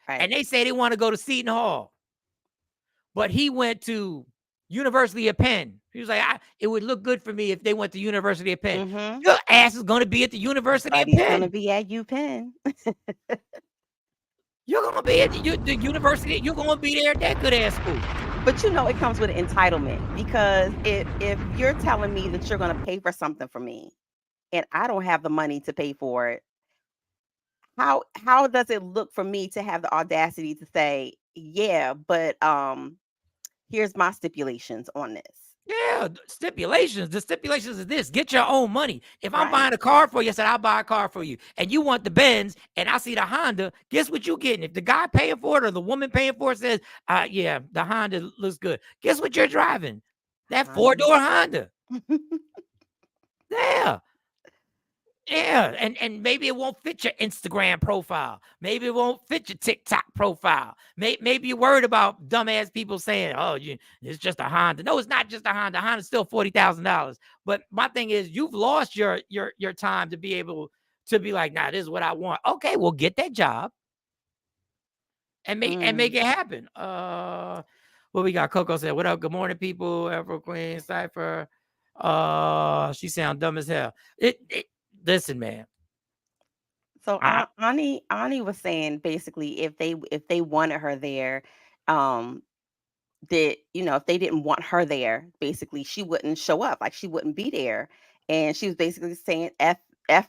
Right. and they say they want to go to Seton Hall, but he went to University of Penn. He was like, it would look good for me if they went to University of Penn. Your ass is going to be at the University of Penn. He's going to be at UPenn. You're going to be at the university. You're going to be there at that good ass school. But you know, it comes with entitlement, because if you're telling me that you're going to pay for something for me and I don't have the money to pay for it, how does it look for me to have the audacity to say, yeah, but here's my stipulations on this? Yeah, stipulations. The stipulations is this: get your own money. If I'm Right. buying a car for you, I said I'll buy a car for you, and you want the Benz, and I see the Honda. Guess what you getting? If the guy paying for it or the woman paying for it says, yeah, the Honda looks good. Guess what you're driving? That four-door Honda. Yeah. Yeah, and maybe it won't fit your Instagram profile. Maybe it won't fit your TikTok profile. Maybe you're worried about dumbass people saying, "Oh, it's just a Honda." No, it's not just a Honda. Honda's still $40,000. But my thing is, you've lost your time to be able to be like, "Nah, this is what I want." Okay, well, get that job and make it happen. What we got? Coco said, "What up? Good morning, people. Afro Queen Cipher." She sound dumb as hell. Listen, man. So Ani was saying basically if they wanted her there, that if they didn't want her there, basically she wouldn't show up, like she wouldn't be there, and she was basically saying f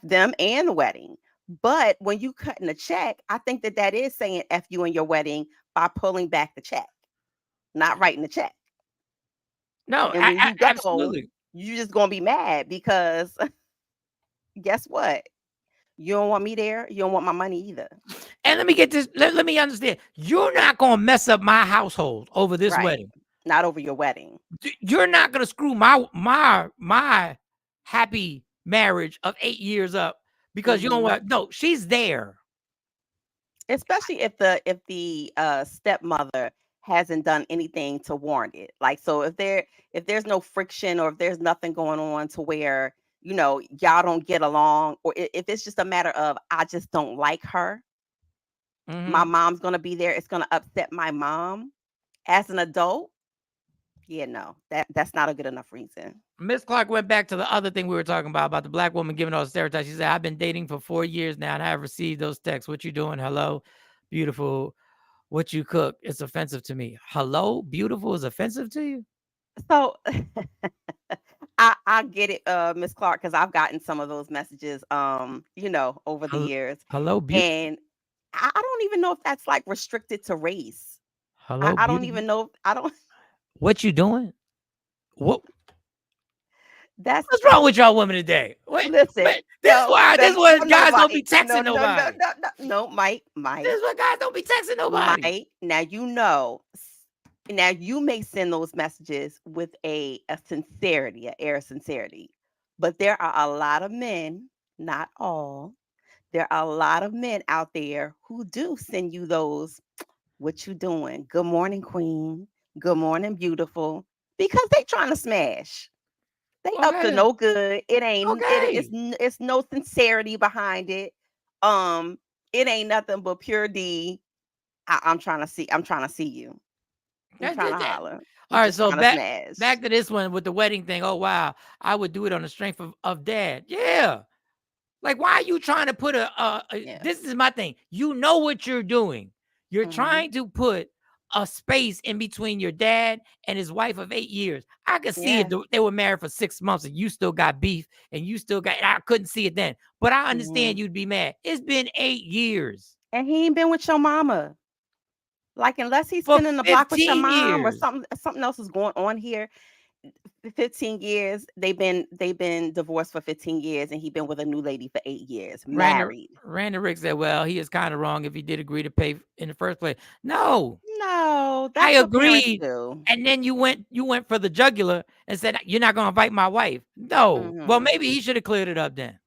them and the wedding. But when you cutting a check, I think that is saying f you and your wedding by pulling back the check, not writing the check. No, And when you go, absolutely. you just gonna be mad because guess what? You don't want me there. You don't want my money either. And let me get this. Let me understand. You're not gonna mess up my household over this Right. wedding. Not over your wedding. You're not gonna screw my happy marriage of 8 years up because you don't want. No, she's there. Especially if the stepmother hasn't done anything to warrant it. Like, so if there's no friction, or if there's nothing going on to where y'all don't get along, or if it's just a matter of I just don't like her, my mom's gonna be there, it's gonna upset my mom as an adult. Yeah, no, that's not a good enough reason. Miss Clark went back to the other thing we were talking about the black woman giving all the stereotypes. She said, I've been dating for 4 years now and I have received those texts. What you doing? Hello, beautiful. What you cook? It's offensive to me. Hello, beautiful is offensive to you? So I get it, Miss Clark, because I've gotten some of those messages over the years. Hello, beautiful. And I don't even know if that's like restricted to race. Hello, I don't beautiful. even know. I don't. What you doing? What? That's What's wrong with y'all women today? listen. This is why guys don't be texting nobody. No, Mike. This is why guys don't be texting nobody. Mike, now you may send those messages with a sincerity, an air of sincerity, but there are a lot of men, not all. There are a lot of men out there who do send you those. What you doing? Good morning, queen. Good morning, beautiful. Because they trying to smash. They up to no good. It ain't. It's no sincerity behind it. It ain't nothing but pure D. I'm trying to see. I'm trying to see you. I'm trying to holler. All right, so back to this one with the wedding thing. Oh wow, I would do it on the strength of dad. Yeah. Like, why are you trying to put this is my thing. You know what you're doing. You're trying to put a space in between your dad and his wife of 8 years. I could see it. They were married for 6 months and you still got beef and you still got, I couldn't see it then. But I understand you'd be mad. It's been 8 years. And he ain't been with your mama. Like, unless he's spinning the block with your mom or something else is going on here. 15 years. They've been divorced for 15 years, and he's been with a new lady for 8 years, married. Randy Rick said, well, he is kind of wrong if he did agree to pay in the first place. No, that's I what agreed. do. And then you went for the jugular and said, you're not going to invite my wife. No. Well, maybe he should have cleared it up then.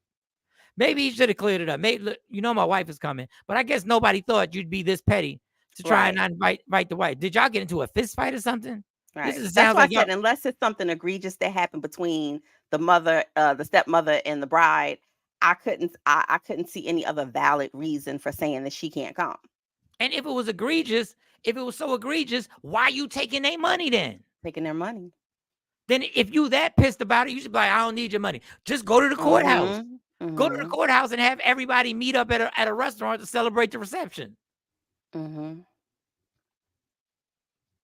Maybe he should have cleared it up. Maybe, look, my wife is coming, but I guess nobody thought you'd be this petty to try and not invite the wife. Did y'all get into a fist fight or something? Right. That's why I said, unless it's something egregious that happened between the mother, the stepmother, and the bride, I couldn't see any other valid reason for saying that she can't come. And if it was egregious, if it was so egregious, why are you taking their money then? Taking their money. Then if you that pissed about it, you should be like, I don't need your money. Just go to the courthouse. Go to the courthouse and have everybody meet up at a restaurant to celebrate the reception.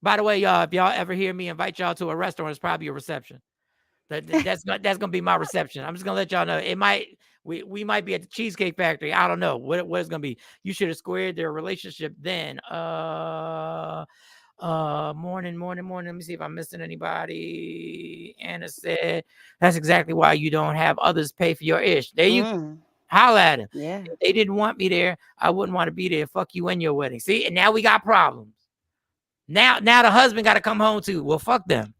By the way, y'all, if y'all ever hear me invite y'all to a restaurant, it's probably a reception. That's gonna be my reception. I'm just gonna let y'all know. It might we might be at the Cheesecake Factory. I don't know what it's gonna be. You should have squared their relationship then. Morning. Let me see if I'm missing anybody. Anna said that's exactly why you don't have others pay for your ish. There you holla at him. Yeah. If they didn't want me there, I wouldn't want to be there. Fuck you and your wedding. See, and now we got problems. Now the husband got to come home too. Well, fuck them.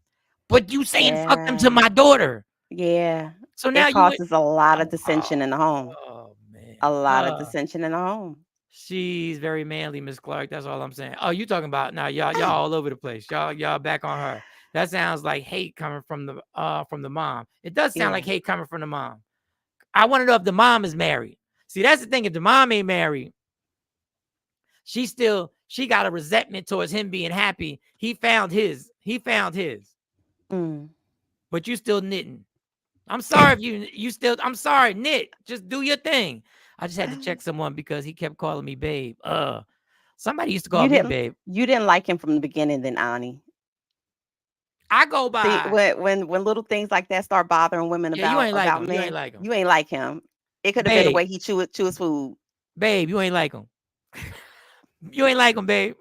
But you saying fuck them to my daughter. Yeah. So now it causes a lot of dissension in the home. Oh man. A lot of dissension in the home. She's very manly, Miss Clark. That's all I'm saying. Oh, you talking about now? Y'all all over the place. Y'all back on her. That sounds like hate coming from the mom. It does sound like hate coming from the mom. I want to know if the mom is married. See, that's the thing. If the mom ain't married, she got a resentment towards him being happy. He found his. But you still knitting. I'm sorry if you still. I'm sorry, knit. Just do your thing. I just had to check someone because he kept calling me babe. Somebody used to call me babe. You didn't like him from the beginning, then, Ani. I go by. See, when little things like that start bothering women you ain't like him. men, you ain't like him. You ain't like him. It could have been the way he chew his food. Babe, you ain't like him. You ain't like him, babe.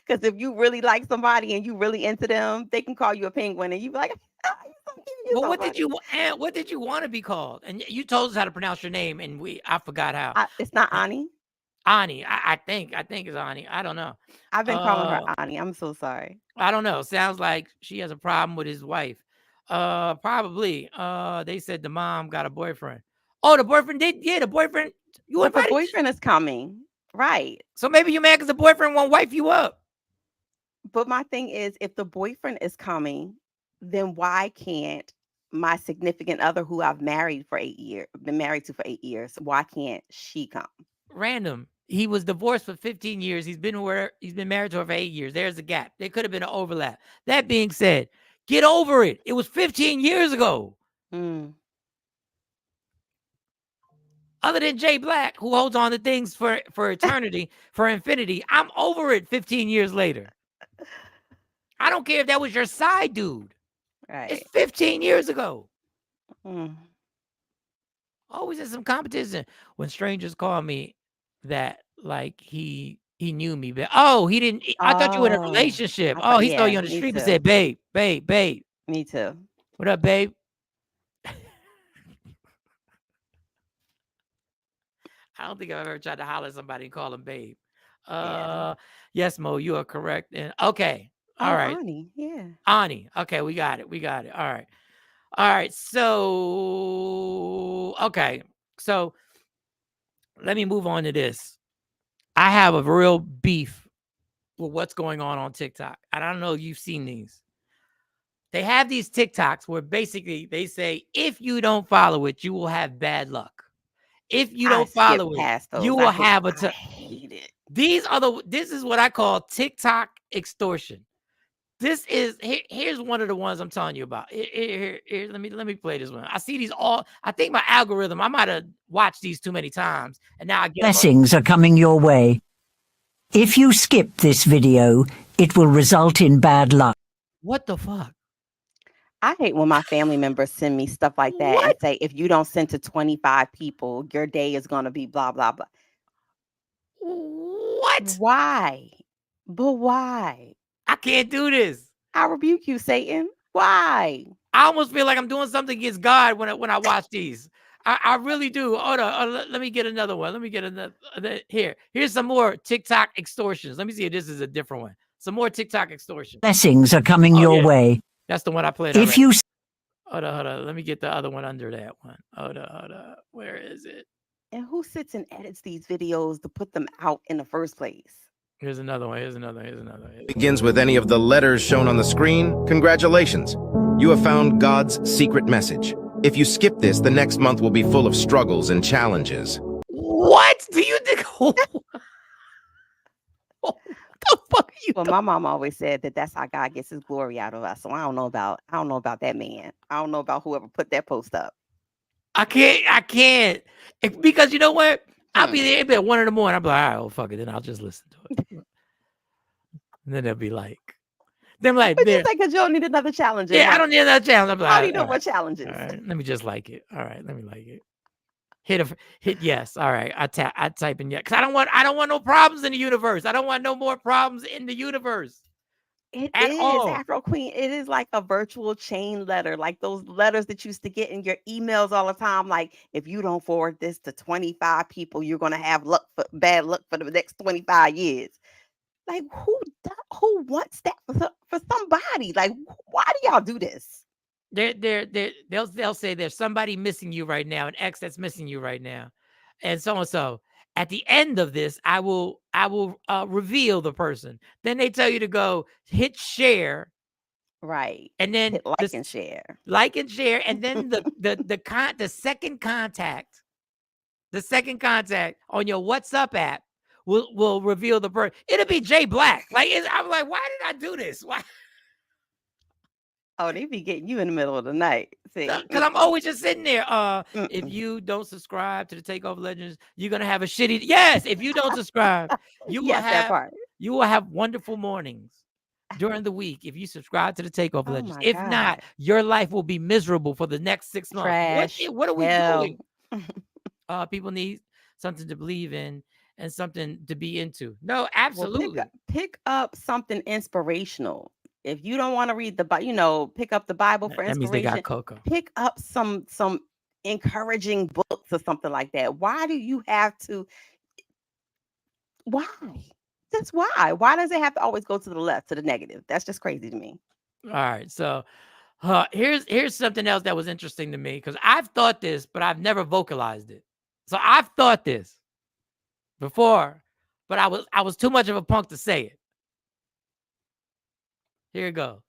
Because if you really like somebody and you really into them, they can call you a penguin, and you be like, "Ah, you're so cute, you're Well, so what did funny." you what did you want to be called? And you told us how to pronounce your name, and I forgot how. It's not Ani. Ani, I think it's Ani. I don't know. I've been calling her Ani. I'm so sorry. I don't know. Sounds like she has a problem with his wife. Probably. They said the mom got a boyfriend. Oh, the boyfriend did. Yeah, the boyfriend. You But the invited. boyfriend is coming, right? So maybe you're mad because the boyfriend won't wife you up. But my thing is, if the boyfriend is coming, then why can't my significant other, who I've married for 8 years, been married to for 8 years, why can't she come? Random. He was divorced for 15 years. He's been married to her for 8 years. There's a gap. There could have been an overlap. That being said, get over it. It was 15 years ago. Other than Jay Black, who holds on to things for eternity, for infinity, I'm over it 15 years later. I don't care if that was your side dude. Right. It's 15 years ago. Always in some competition. When strangers call me that, like he knew me, but he didn't. I thought you were in a relationship. He saw you on the street and said, babe. Me too. What up, babe? I don't think I've ever tried to holler at somebody and call him babe. Yes, Mo, you are correct. And okay. All right. Ani, yeah. Ani. Okay, we got it. All right. So, okay. So let me move on to this. I have a real beef with what's going on TikTok. I don't know if you've seen these. They have these TikToks where basically they say, if you don't follow it, you will have bad luck. If you don't follow it, you will have I hate it. This is what I call TikTok extortion. This is here's one of the ones I'm telling you about. Here, let me play this one. I see these all. I think my algorithm, I might have watched these too many times, and now I get blessings are coming your way. If you skip this video, it will result in bad luck. What the fuck? I hate when my family members send me stuff like that and say, if you don't send to 25 people, your day is going to be blah, blah, blah. What? Why? But why? I can't do this. I rebuke you, Satan. Why? I almost feel like I'm doing something against God when I watch these. I really do. Hold on. Let me get another one. Let me get another. Here's some more TikTok extortions. Let me see if this is a different one. Some more TikTok extortion. Blessings are coming your way. That's the one I played. If you hold on. Let me get the other one under that one. Hold on. Where is it? And who sits and edits these videos to put them out in the first place? Here's another one. Begins with any of the letters shown on the screen. Congratulations. You have found God's secret message. If you skip this, the next month will be full of struggles and challenges. What do you think? The fuck are you? Well, my mom always said that that's how God gets his glory out of us. So I don't know about that man. I don't know about whoever put that post up. I can't. Because you know what? I'll be there at 1 a.m. I'm like, all right, well, fuck it. Then I'll just listen to it. And then they'll be like, but just like, because you don't need another challenge. Yeah, I don't need another challenge. I'm like, how do you know what challenges? All right, let me just like it. All right, let me like it. Hit yes. All right, I type in yes because I don't want no problems in the universe. I don't want no more problems in the universe. It is Afro Queen. It is like a virtual chain letter, like those letters that you used to get in your emails all the time. Like, if you don't forward this to 25 people, you're gonna have bad luck for the next 25 years. Like, who wants that for somebody? Like, why do y'all do this? They'll say there's somebody missing you right now, an ex that's missing you right now, and so and so. At the end of this, I will reveal the person. Then they tell you to go hit share, right? And then hit like and share, and then the second contact on your WhatsApp app will reveal the person. It'll be Jay Black. I'm like, why did I do this? Why? Oh, they be getting you in the middle of the night. Because I'm always just sitting there. If you don't subscribe to the Takeover Legends, you're gonna have a shitty. Yes, if you don't subscribe, you will have wonderful mornings during the week if you subscribe to the Takeover Legends. If not, your life will be miserable for the next 6 months. What are we doing? People need something to believe in, and something to be into. No, Well, absolutely. pick up something inspirational. If you don't want to read the Bible, pick up the Bible for That means they got inspiration. cocoa. Pick up some encouraging books or something like that. Why do you have to? Why? That's why. Why does it have to always go to the left, to the negative? That's just crazy to me. All right, so here's something else that was interesting to me because I've thought this, but I've never vocalized it. So I've thought this before, but I was too much of a punk to say it. Here it goes.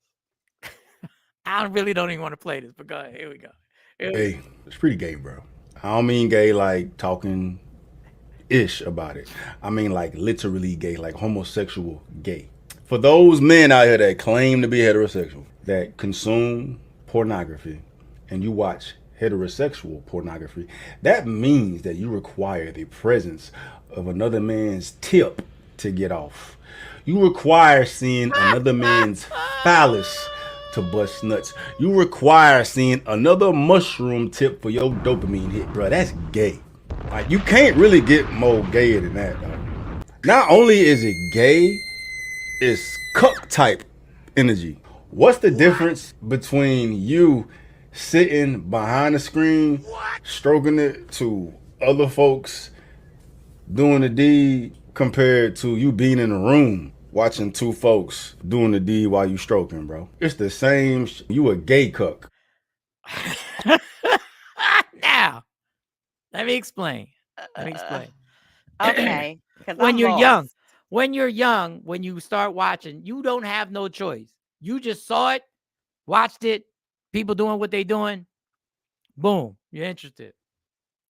I really don't even want to play this, but go ahead. Here we go. Hey, it's pretty gay, bro. I don't mean gay like talking ish about it. I mean like literally gay, like homosexual gay. For those men out here that claim to be heterosexual, that consume pornography, and you watch heterosexual pornography, that means that you require the presence of another man's tip to get off. You require seeing another man's phallus to bust nuts. You require seeing another mushroom tip for your dopamine hit, bro. That's gay. Like, you can't really get more gayer than that, dog. Not only is it gay, it's cuck type energy. What's the difference between you sitting behind the screen, stroking it to other folks doing the deed, compared to you being in a room watching two folks doing the deed while you stroking, bro? It's the same. You a gay cuck. Now, let me explain. Okay. When you're young, when you start watching, you don't have no choice. You just saw it, watched it, people doing what they doing. Boom, you're interested.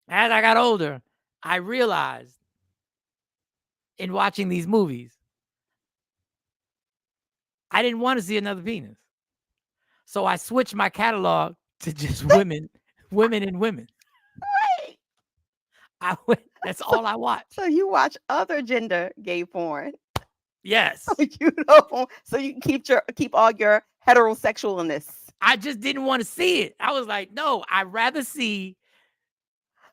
As I got older, I realized in watching these movies, I didn't want to see another penis. So I switched my catalog to just women and women. Wait. That's all I watch. So you watch other gender gay porn. Yes. So you can keep all your heterosexualness. I just didn't want to see it. I was like, no, I'd rather see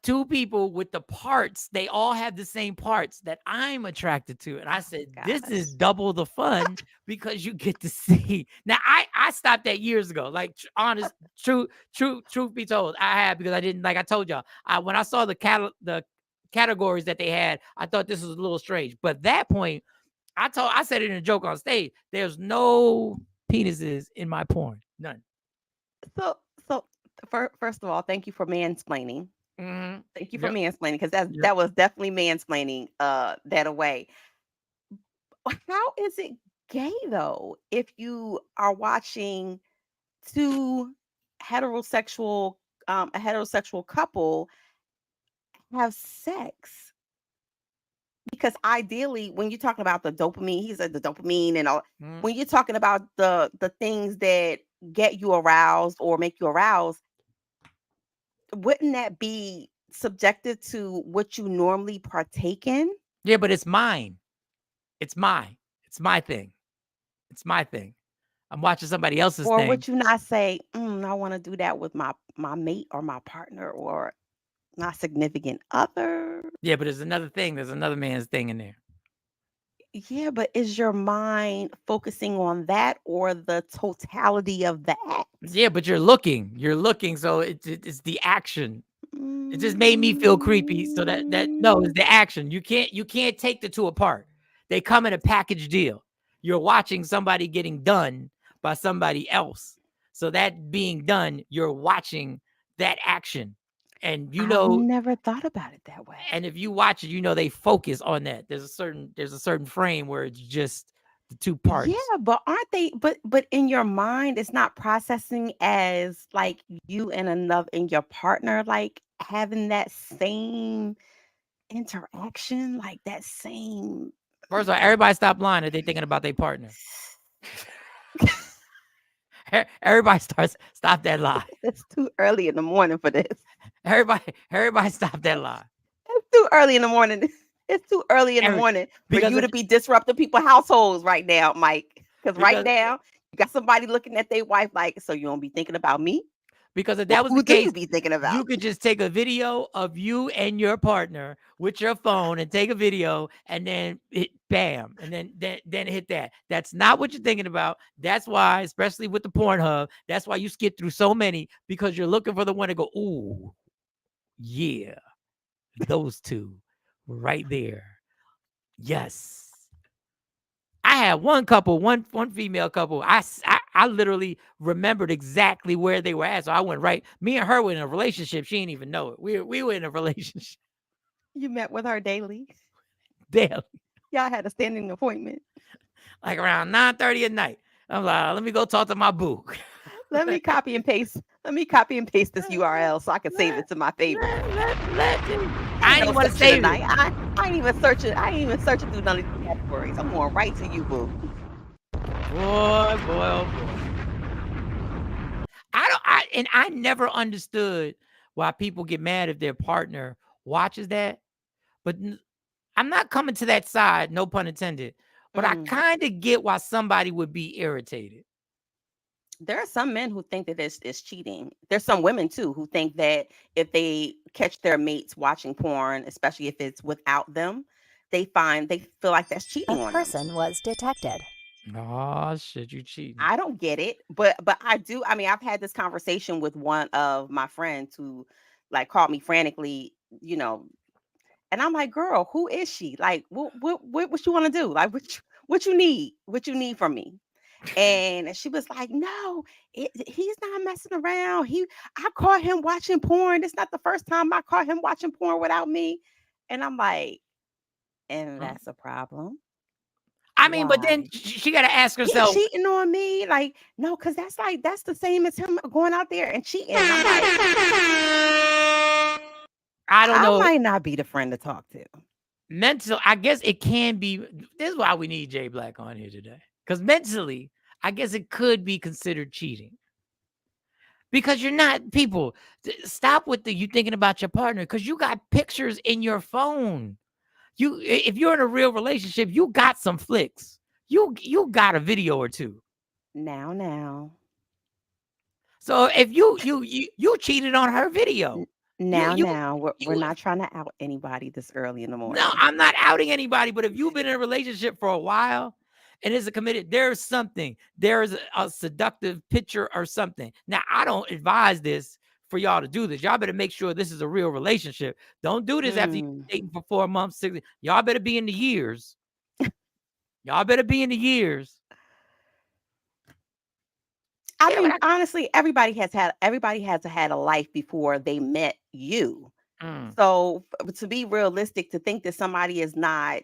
two people with the parts. They all have the same parts that I'm attracted to. And I said, this is double the fun because you get to see. Now, I stopped that years ago. Like, honest, truth be told, I had, because I didn't, like I told y'all, when I saw the categories that they had, I thought this was a little strange. But at that point, I said it in a joke on stage. There's no penises in my porn. None. So first of all, thank you for mansplaining. Mm-hmm. Thank you for mansplaining, because that was definitely mansplaining that away. How is it gay though if you are watching a heterosexual couple have sex? Because ideally, when you're talking about the dopamine, he said the dopamine and all, when you're talking about the things that get you aroused or make you aroused, wouldn't that be subjective to what you normally partake in? Yeah, but it's mine. It's my thing. It's my thing. I'm watching somebody else's Or thing. would you not say, I want to do that with my mate or my partner or my significant other? Yeah, but there's another thing. There's another man's thing in there. Yeah, but is your mind focusing on that or the totality of the act? Yeah, but you're looking, so it's the action. It just made me feel creepy. So that no, it's the action. You can't take the two apart. They come in a package deal. You're watching somebody getting done by somebody else. So that being done, you're watching that action. And I never thought about it that way. And if you watch it, they focus on that. There's a certain frame where it's just the two parts. Yeah, but aren't they? But in your mind, it's not processing as like you and your partner like having that same interaction, like that same. First of all, everybody stop lying if they thinking about their partner. Everybody stop that lie. It's too early in the morning for this. Everybody stop that lie. It's too early in the morning. It's too early in the morning for you to be disrupting people's households right now, Mike. Because right now you got somebody looking at their wife like, so you don't be thinking about me? Because if that was Who the do case, you be thinking about? you could just take a video of you and your partner with your phone and take a video and then bam, and then hit that. That's not what you're thinking about. That's why, especially with the Pornhub, that's why you skip through so many, because you're looking for the one to go, ooh, yeah, those two right there. Yes. I had one couple, one female couple. I literally remembered exactly where they were at. So I went right. Me and her were in a relationship. She didn't even know it. We were in a relationship You met with her daily. daily, Y'all had a standing appointment. like around 9:30 at night. I'm like, let me go talk to my boo. Let me copy and paste. Let me copy and paste this URL so I can save it to my favorite. I didn't want to save it. I ain't even searching. I ain't even searching through none of these categories. I'm going right to you, boo. Boy, oh boy. I never understood why people get mad if their partner watches that. But I'm not coming to that side, no pun intended. But I kind of get why somebody would be irritated. There are some men who think that it's cheating. There's some women too who think that if they catch their mates watching porn, especially if it's without them, they feel like that's cheating on them. Person was detected. Oh shit, you cheating. I don't get it, but I do. I mean, I've had this conversation with one of my friends who like called me frantically, you know, and I'm like, girl, who is she? Like, what you want to do? Like, what you need? What you need from me? And she was like, no, he's not messing around. I caught him watching porn. It's not the first time I caught him watching porn without me. And I'm like, and that's a problem. I mean, but then she got to ask herself, he cheating on me? Like, no, because that's the same as him going out there and cheating. I'm like, I don't know. I might not be the friend to talk to. Mental, I guess it can be. This is why we need Jay Black on here today. Because mentally, I guess it could be considered cheating. Because you're not, people, stop with you thinking about your partner, because you got pictures in your phone. If you're in a real relationship, you got some flicks. You got a video or two. Now. So if you cheated on her video. Now, we're not trying to out anybody this early in the morning. No, I'm not outing anybody. But if you've been in a relationship for a while, and is committed, there's a seductive picture or something. Now, I don't advise this for y'all to do this. Y'all better make sure this is a real relationship. Don't do this after you're dating for 4 months, 6. Y'all better be in the years. Y'all better be in the years. I mean, honestly, everybody has had a life before they met you. So to be realistic, to think that somebody is not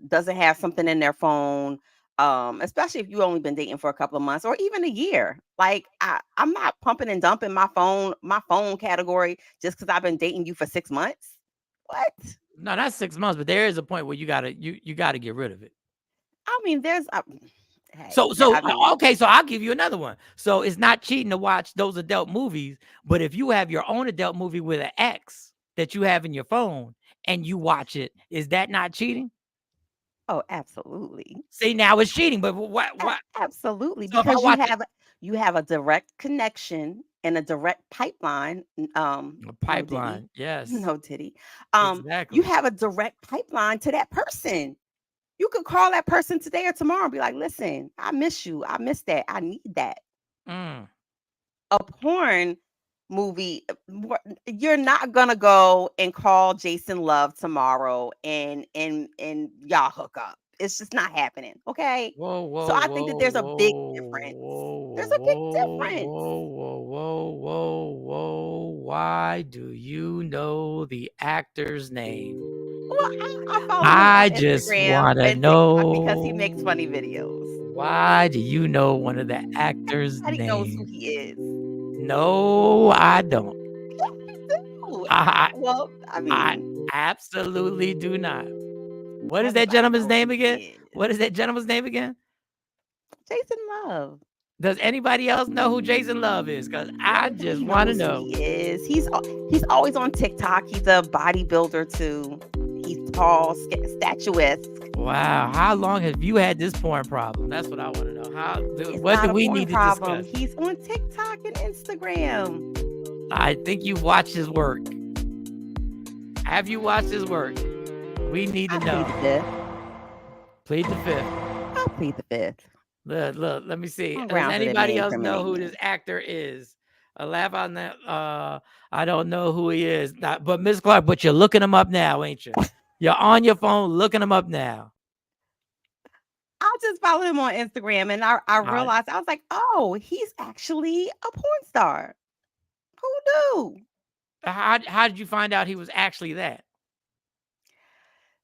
doesn't have something in their phone, especially if you've only been dating for a couple of months or even a year. Like I'm not pumping and dumping my phone category just because I've been dating you for 6 months. What? No, not 6 months, but there is a point where you gotta get rid of it. I mean, there's okay, so I'll give you another one. So it's not cheating to watch those adult movies, but if you have your own adult movie with an ex that you have in your phone and you watch it, is that not cheating? Oh, absolutely. See, now it's cheating, but what? Absolutely, So because you have a direct connection and a direct pipeline. A pipeline, yes. No, Titty. Exactly. You have a direct pipeline to that person. You could call that person today or tomorrow and be like, listen, I miss you. I miss that. I need that. A porn movie, you're not gonna go and call Jason Love tomorrow and y'all hook up. It's just not happening. Okay. Whoa. So I think that there's a big difference. There's a big difference. Whoa. Why do you know the actor's name? Well, I follow him I on just Instagram want to and know TikTok because he makes funny videos. Why do you know one of the actors' names? Everybody knows who he is. No, I don't. Yes, you do. I absolutely do not. What is that gentleman's name again? What is that gentleman's name again? Jason Love. Does anybody else know who Jason Love is? Because I just want to know. He is. He's always on TikTok. He's a bodybuilder too. He's tall, statuesque. Wow. How long have you had this porn problem? That's what I want to know. What do we need to discuss? He's on TikTok and Instagram. I think you've watched his work. Have you watched his work? We need to know. Plead the fifth. Plead the fifth. I'll plead the fifth. Look, let me see. Does anybody else know who this actor is? A laugh on that. I don't know who he is. But Miss Clark, but you're looking him up now, ain't you? You're on your phone looking him up now. I just followed him on Instagram and I realized, I was like, oh, he's actually a porn star. Who knew? How did you find out he was actually that?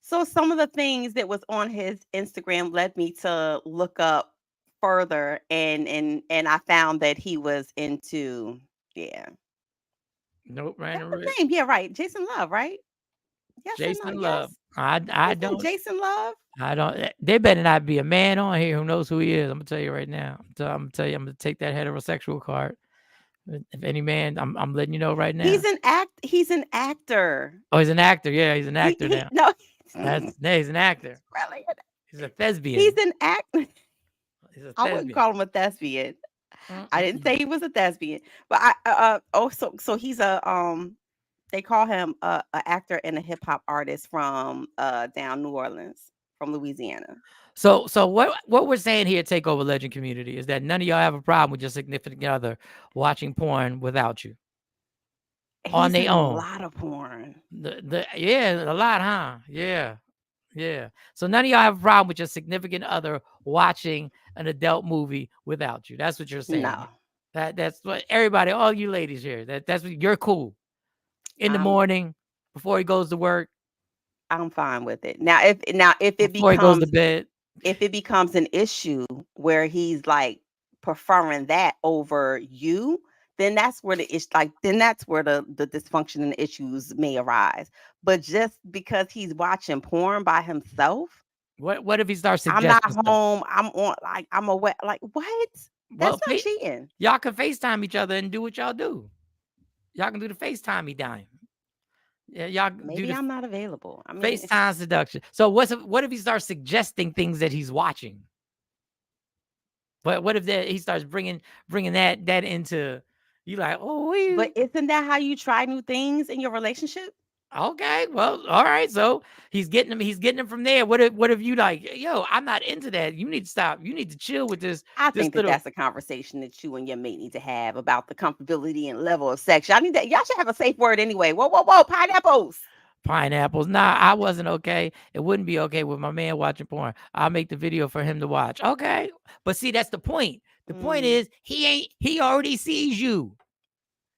So some of the things that was on his Instagram led me to look up further, and I found that he was into Nope, That's his name. Yeah, right. Jason Love, right? Yes, Jason no, Love. yes. I don't. Jason Love. I don't. There better not be a man on here who knows who he is. I'm gonna tell you right now. I'm gonna take that heterosexual card. If any man, I'm letting you know right now. He's an actor. Oh, he's an actor. Yeah, he's an actor now. No, he's an actor. Really? He's a thespian. He's an actor. I wouldn't call him a thespian. I didn't say he was a thespian, but so he's a they call him a actor and a hip hop artist from down New Orleans, from Louisiana. So what we're saying here, Takeover Legend community, is that none of y'all have a problem with your significant other watching porn without you. On their own. A lot of porn. Yeah, a lot, huh? Yeah. So none of y'all have a problem with your significant other watching an adult movie without you. That's what you're saying. No. That's what everybody, all you ladies here, that's what you're cool. In the morning, before he goes to work. I'm fine with it. Now if it before he goes to bed. If it becomes an issue where he's like preferring that over you, then that's where the dysfunction and the issues may arise. But just because he's watching porn by himself, what if he starts suggesting I'm not home, I'm on, like, I'm away, like, what? That's not cheating. Y'all can FaceTime each other and do what y'all do. Y'all can do the FaceTime dime. Yeah, y'all maybe I'm not available. I mean, FaceTime seduction. So what if he starts suggesting things that he's watching? But what if he starts bringing that into you, like, oh, but isn't that how you try new things in your relationship? Okay, well, all right. So he's getting them from there. What if you like, yo, I'm not into that. You need to stop. You need to chill with this. I think that's a conversation that you and your mate need to have about the comfortability and level of sex. Y'all should have a safe word anyway. Whoa, pineapples. Nah, I wasn't okay. It wouldn't be okay with my man watching porn. I'll make the video for him to watch. Okay. But see, that's the point. The point is he already sees you.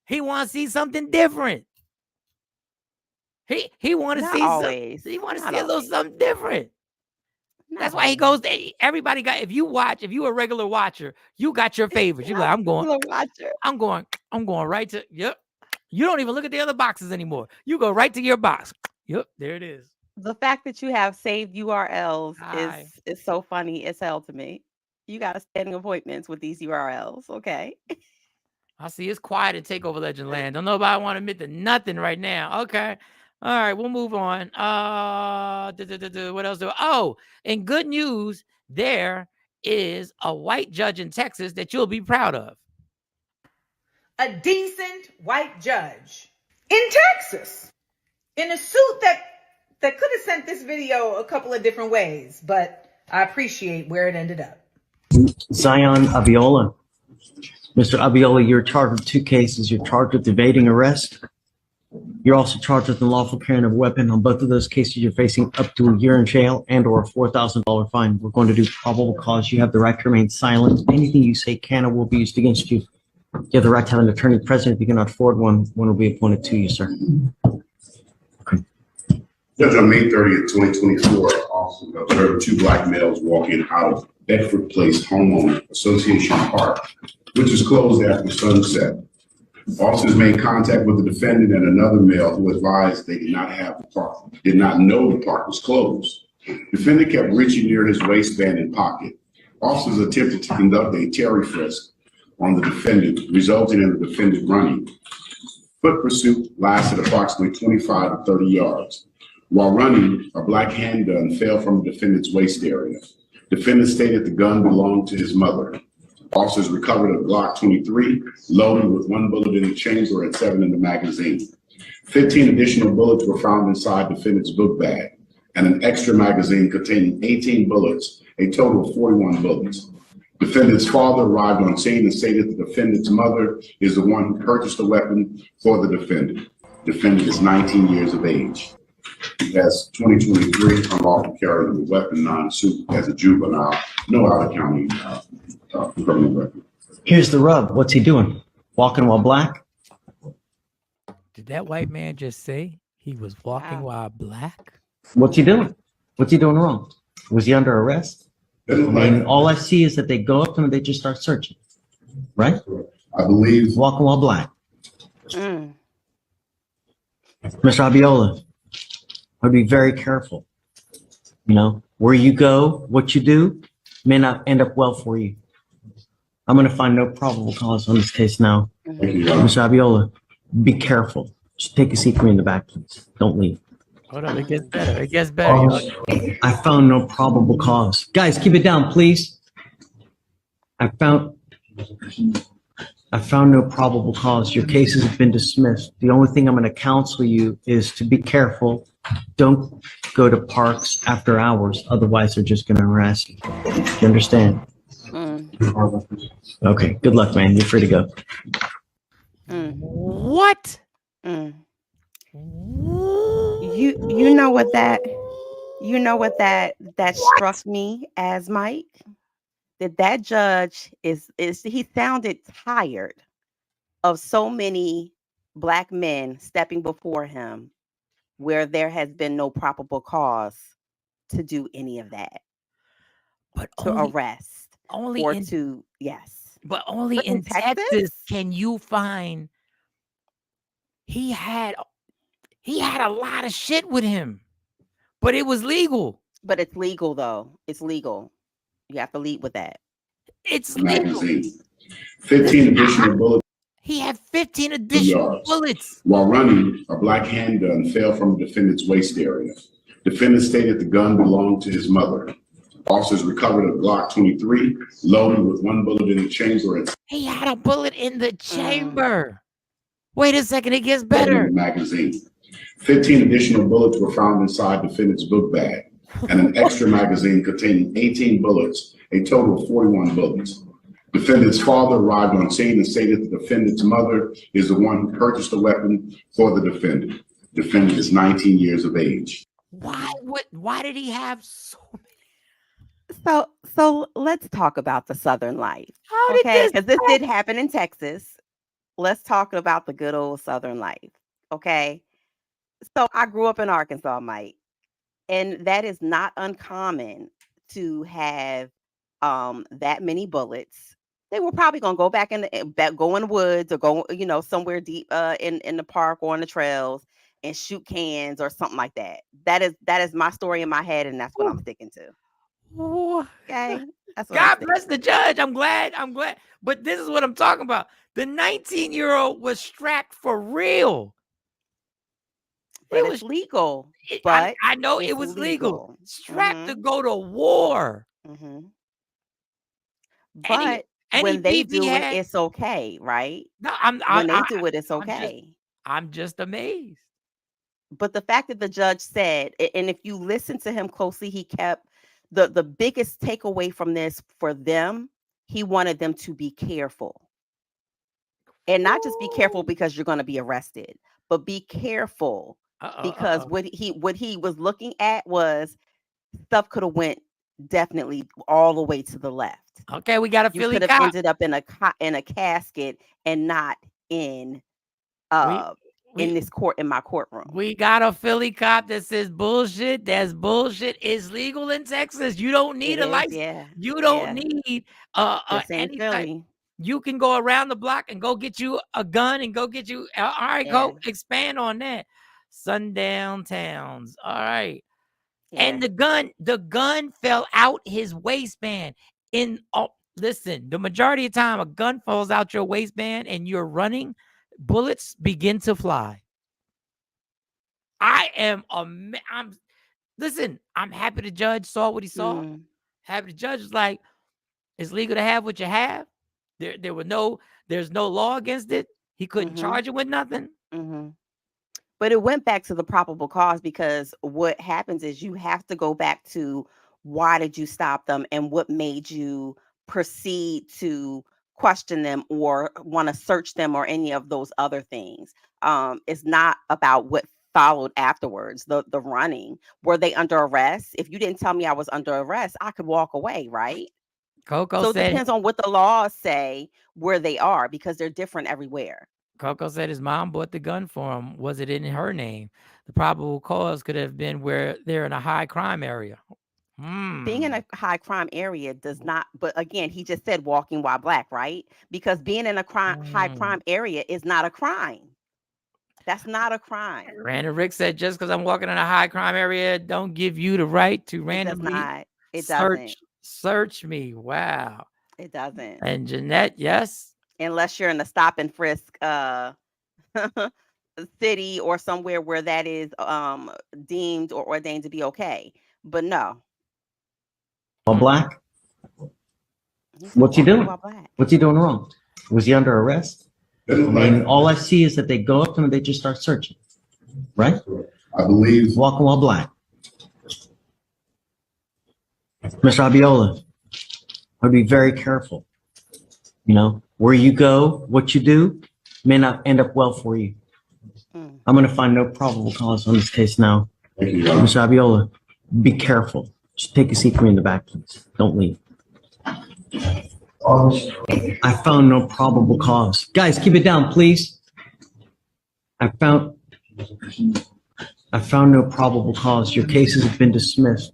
He wants to see something different. He want to see a little something different. That's why he goes there. Everybody got, if you a regular watcher, you got your favorites. You're like, I'm going right to, yep. You don't even look at the other boxes anymore. You go right to your box. Yep, there it is. The fact that you have saved URLs is so funny as hell to me. You got standing appointments with these URLs, okay? I see it's quiet in Takeover Legend Land. Don't nobody want to admit to nothing right now. Okay. All right, we'll move on. What else and good news, there is a white judge in Texas that you'll be proud of. A decent white judge in Texas in a suit that could have sent this video a couple of different ways, but I appreciate where it ended up. Zion Abiola. Mr. Abiola, you're charged with 2 cases. You're charged with evading arrest. You're also charged with unlawful carrying of a weapon. On both of those cases, you're facing up to a year in jail and or a $4,000 fine. We're going to do probable cause. You have the right to remain silent. Anything you say can or will be used against you. You have the right to have an attorney present. If you cannot afford one will be appointed to you, sir. Okay. Judge, on May 30th, 2024, officers observed 2 black males walking out of Bedford Place Homeowner Association Park, which is closed after sunset. Officers made contact with the defendant and another male who advised they did not know the park was closed. Defendant kept reaching near his waistband and pocket. Officers attempted to conduct a Terry frisk on the defendant, resulting in the defendant running. Foot pursuit lasted approximately 25 to 30 yards. While running, a black handgun fell from the defendant's waist area. Defendant stated the gun belonged to his mother. Officers recovered a Glock 23, loaded with 1 bullet in the chamber and 7 in the magazine. 15 additional bullets were found inside defendant's book bag, and an extra magazine containing 18 bullets, a total of 41 bullets. Defendant's father arrived on scene and stated the defendant's mother is the one who purchased the weapon for the defendant. Defendant is 19 years of age. He has 2023 unlawful carry of a weapon non-suit as a juvenile, no out-of-county criminal record. Here's the rub. What's he doing? Walking while black? Did that white man just say he was walking while black? What's he doing? What's he doing wrong? Was he under arrest? And all I see is that they go up to him and they just start searching. Right? I believe. Walking while black. Mm. Mr. Abiola, I'd be very careful. You know, where you go, what you do may not end up well for you. I'm going to find no probable cause on this case now. Mr. Abiola, be careful. Just take a seat for me in the back, please. Don't leave. Hold on, it gets better. It gets better. I found no probable cause. Guys, keep it down, please. I found no probable cause. Your cases have been dismissed. The only thing I'm going to counsel you is to be careful. Don't go to parks after hours. Otherwise, they're just going to harass you. You understand? Okay. Good luck, man. You're free to go. What? You know what that struck me as, Mike? That judge is he sounded tired of so many black men stepping before him where there has been no probable cause to do any of that. But to arrest only or in, to yes. But only But in Texas can you find he had a lot of shit with him. But it was legal. But it's legal though. It's legal. You have to lead with that. It's magazine. 15 additional bullets. He had 15 additional bullets. While running, a black handgun fell from the defendant's waist area. Defendant stated the gun belonged to his mother. Officers recovered a Glock 23, loaded with 1 bullet in the chamber. And he had a bullet in the chamber. Wait a second, it gets better. In the magazine. 15 additional bullets were found inside defendant's book bag, and an extra magazine containing 18 bullets, a total of 41 bullets. Defendant's father arrived on scene and stated the defendant's mother is the one who purchased the weapon for the defendant. Defendant is 19 years of age. Why did he have so many? So let's talk about the Southern life. Okay, because this did happen in Texas. Let's talk about the good old Southern life. Okay. So I grew up in Arkansas, Mike, and that is not uncommon to have that many bullets. They were probably gonna go back in the woods or go, somewhere deep in the park or on the trails and shoot cans or something like that. That is my story in my head, and that's what I'm sticking to. Okay. That's what God bless the judge. I'm glad. But this is what I'm talking about. The 19-year-old was strapped for real. But it was legal. But I know it was legal. Strapped to go to war. But when they do it, it's okay, right? No, when they do it, it's okay. I'm just amazed. But the fact that the judge said, and if you listen to him closely, he kept the biggest takeaway from this for them. He wanted them to be careful, and not just be careful because you're going to be arrested, but be careful because what he was looking at was stuff could have went definitely all the way to the left. Okay, we got a Philly could have ended up in a casket and not in this in my courtroom. We got a Philly cop that says bullshit. That's bullshit. It's legal in Texas. You don't need a license. Yeah. You don't need anything. You can go around the block and go get you a gun and go get you. All right, go expand on that. Sundown towns. All right. Yeah. And the gun fell out his waistband. Listen, the majority of the time a gun falls out your waistband and you're running, bullets begin to fly. Listen, I'm happy the judge saw what he saw. Happy the judge was like, it's legal to have what you have. There's no law against it. He couldn't charge him with nothing. But it went back to the probable cause, because what happens is you have to go back to why did you stop them and what made you proceed to question them or want to search them or any of those other things. It's not about what followed afterwards, the running. Were they under arrest? If you didn't tell me I was under arrest, I could walk away, right? Coco So it said depends on what the laws say where they are, because they're different everywhere. Coco said his mom bought the gun for him. Was it in her name? The probable cause could have been where they're in a high crime area. Being in a high crime area does not, but again, he just said walking while black, right? Because being in a high crime area is not a crime. That's not a crime. Random Rick said, just because I'm walking in a high crime area, don't give you the right to randomly search me. Wow. It doesn't. And Jeanette, yes. Unless you're in a stop and frisk city or somewhere where that is deemed or ordained to be okay. But no. While black? What's he doing? What's he doing wrong? Was he under arrest? And all I see is that they go up to him and they just start searching. Right? I believe. Walking while black. Mr. Abiola, I'd be very careful. You know, where you go, what you do may not end up well for you. I'm going to find no probable cause on this case now. Mr. Abiola, be careful. Just take a seat for me in the back, please. Don't leave. I found no probable cause. Guys, keep it down, please. I found no probable cause. Your cases have been dismissed.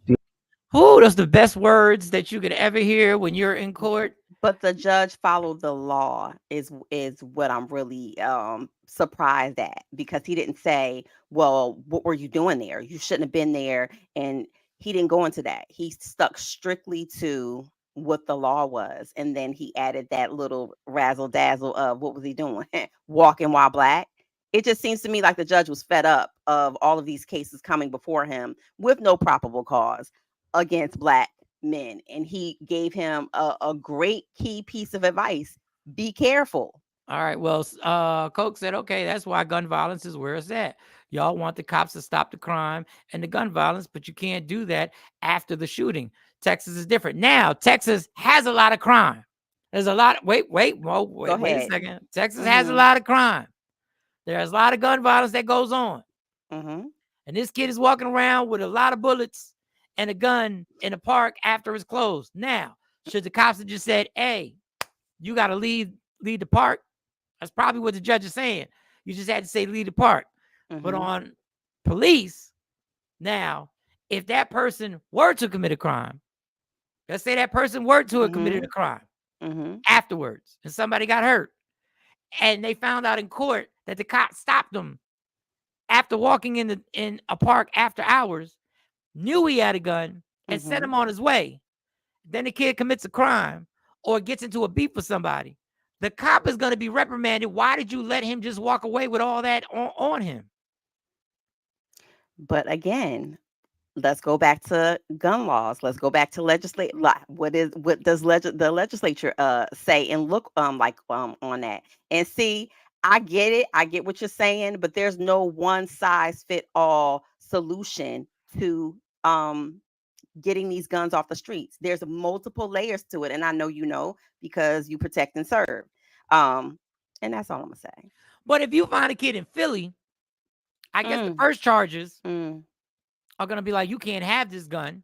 Oh, those are the best words that you could ever hear when you're in court. But the judge followed the law is what I'm really surprised at, because he didn't say, well, what were you doing there? You shouldn't have been there. And he didn't go into that. He stuck strictly to what the law was. And then he added that little razzle dazzle of what was he doing? Walking while black. It just seems to me like the judge was fed up of all of these cases coming before him with no probable cause against black men. And he gave him a great key piece of advice. Be careful. All right. Well, Coke said, okay, that's why gun violence is where it's at. Y'all want the cops to stop the crime and the gun violence, but you can't do that after the shooting. Texas is different. Now, Texas has a lot of crime. There's a lot. Wait a second. Texas has a lot of crime. There's a lot of gun violence that goes on. And this kid is walking around with a lot of bullets and a gun in a park after it's closed. Now, should the cops have just said, hey, you got to leave the park? That's probably what the judge is saying. You just had to say leave the park. But on police, now, if that person were to commit a crime, let's say that person were to have committed a crime afterwards and somebody got hurt, and they found out in court that the cop stopped them after walking in a park after hours, knew he had a gun, and sent him on his way. Then the kid commits a crime or gets into a beef with somebody. The cop is going to be reprimanded. Why did you let him just walk away with all that on him? But again, let's go back to gun laws. Let's go back to legislate. What does the legislature say and look on that and see? I get it. I get what you're saying, but there's no one size fit all solution to getting these guns off the streets. There's multiple layers to it, and I know you know because you protect and serve. And that's all I'm gonna say. But if you find a kid in Philly, I guess the first charges are gonna be like, you can't have this gun,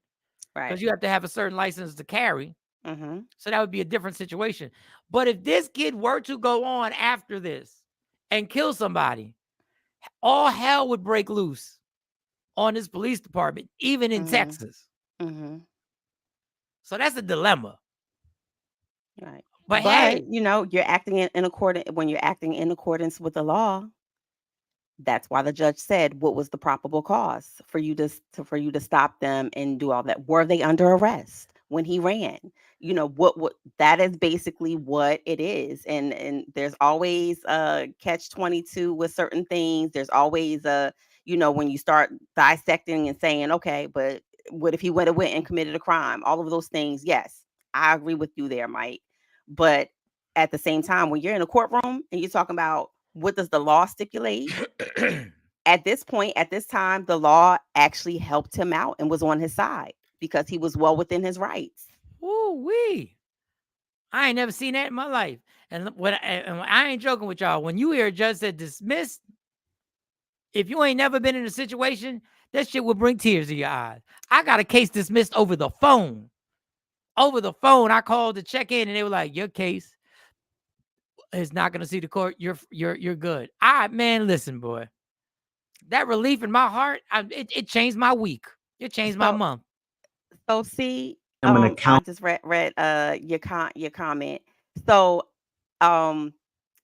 right? Because you have to have a certain license to carry. So that would be a different situation. But if this kid were to go on after this and kill somebody, all hell would break loose on this police department, even in Texas. So that's a dilemma. Right. But hey, you know, you're acting in accordance when you're acting in accordance with the law. That's why the judge said, what was the probable cause for you to stop them and do all that? Were they under arrest when he ran? You know, what that is basically what it is. And there's always a catch-22 with certain things. There's always when you start dissecting and saying, okay, but what if he went and committed a crime? All of those things. Yes, I agree with you there, Mike. But at the same time, when you're in a courtroom and you're talking about what does the law stipulate? At this point, at this time, the law actually helped him out and was on his side because he was well within his rights. Ooh wee! I ain't never seen that in my life. And I ain't joking with y'all. When you hear a judge said dismissed, if you ain't never been in a situation, that shit will bring tears to your eyes. I got a case dismissed over the phone. Over the phone, I called to check in, and they were like, "Your case is not going to see the court. You're good." Man, listen, boy, that relief in my heart, it changed my week. It changed my month. So see, I'm gonna I count. just read your comment. So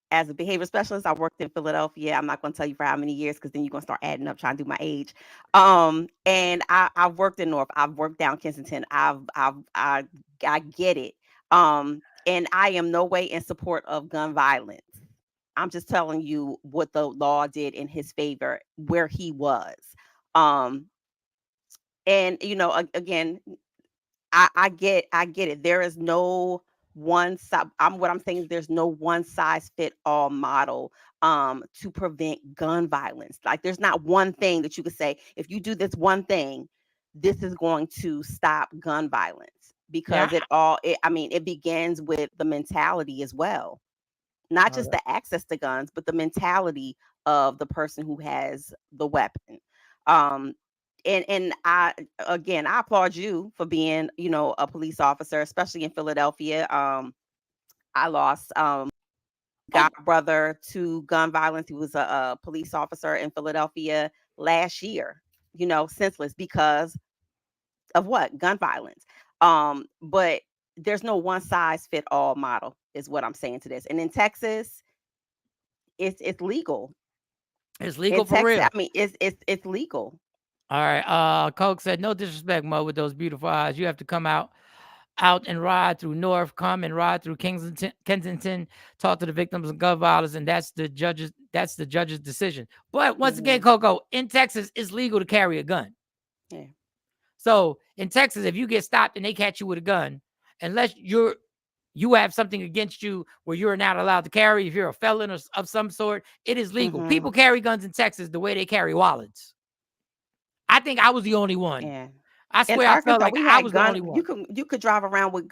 as a behavior specialist, I worked in Philadelphia. I'm not going to tell you for how many years because then you're going to start adding up trying to do my age. And I've worked in North. I've worked down Kensington. I get it. And I am no way in support of gun violence. I'm just telling you what the law did in his favor where he was. And again, I get it. There is no one size. What I'm saying is there's no one size fit all model to prevent gun violence. Like there's not one thing that you could say, if you do this one thing, this is going to stop gun violence because it begins with the mentality as well. Not just the access to guns, but the mentality of the person who has the weapon. And I applaud you for being, a police officer, especially in Philadelphia. I lost god brother to gun violence. He was a police officer in Philadelphia last year, senseless because of what? Gun violence. But there's no one size fit all model, is what I'm saying to this. And in Texas, it's legal. It's legal In for Texas, real. I mean, it's legal. All right. Coke said, no disrespect, Mo, with those beautiful eyes. You have to come out and ride through North, come and ride through Kensington, talk to the victims of gun violence, and that's the judge's decision. But once again, Coco, in Texas, it's legal to carry a gun. Yeah. So in Texas, if you get stopped and they catch you with a gun, unless you have something against you where you're not allowed to carry, if you're a felon of some sort, it is legal. People carry guns in Texas the way they carry wallets. I think I was the only one. Yeah. I swear I felt like I was the only one. You could drive around with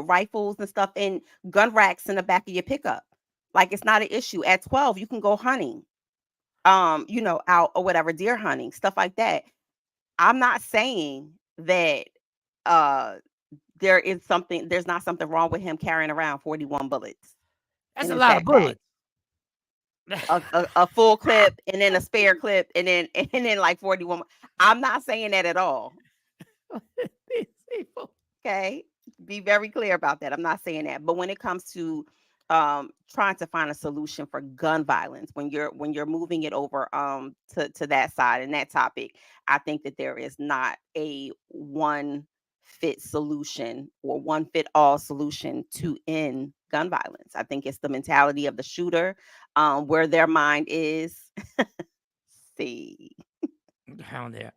rifles and stuff and gun racks in the back of your pickup. Like it's not an issue. At 12, you can go hunting. Out or whatever, deer hunting, stuff like that. I'm not saying that there's not something wrong with him carrying around 41 bullets. That's a lot of bullets. A full clip and then a spare clip and then like 41. I'm not saying that at all. Okay, be very clear about that. I'm not saying that. But when it comes to trying to find a solution for gun violence, when you're moving it over to that side and that topic, I think that there is not a one fit solution or one fit all solution to end gun violence. I think it's the mentality of the shooter, where their mind is. See, down there.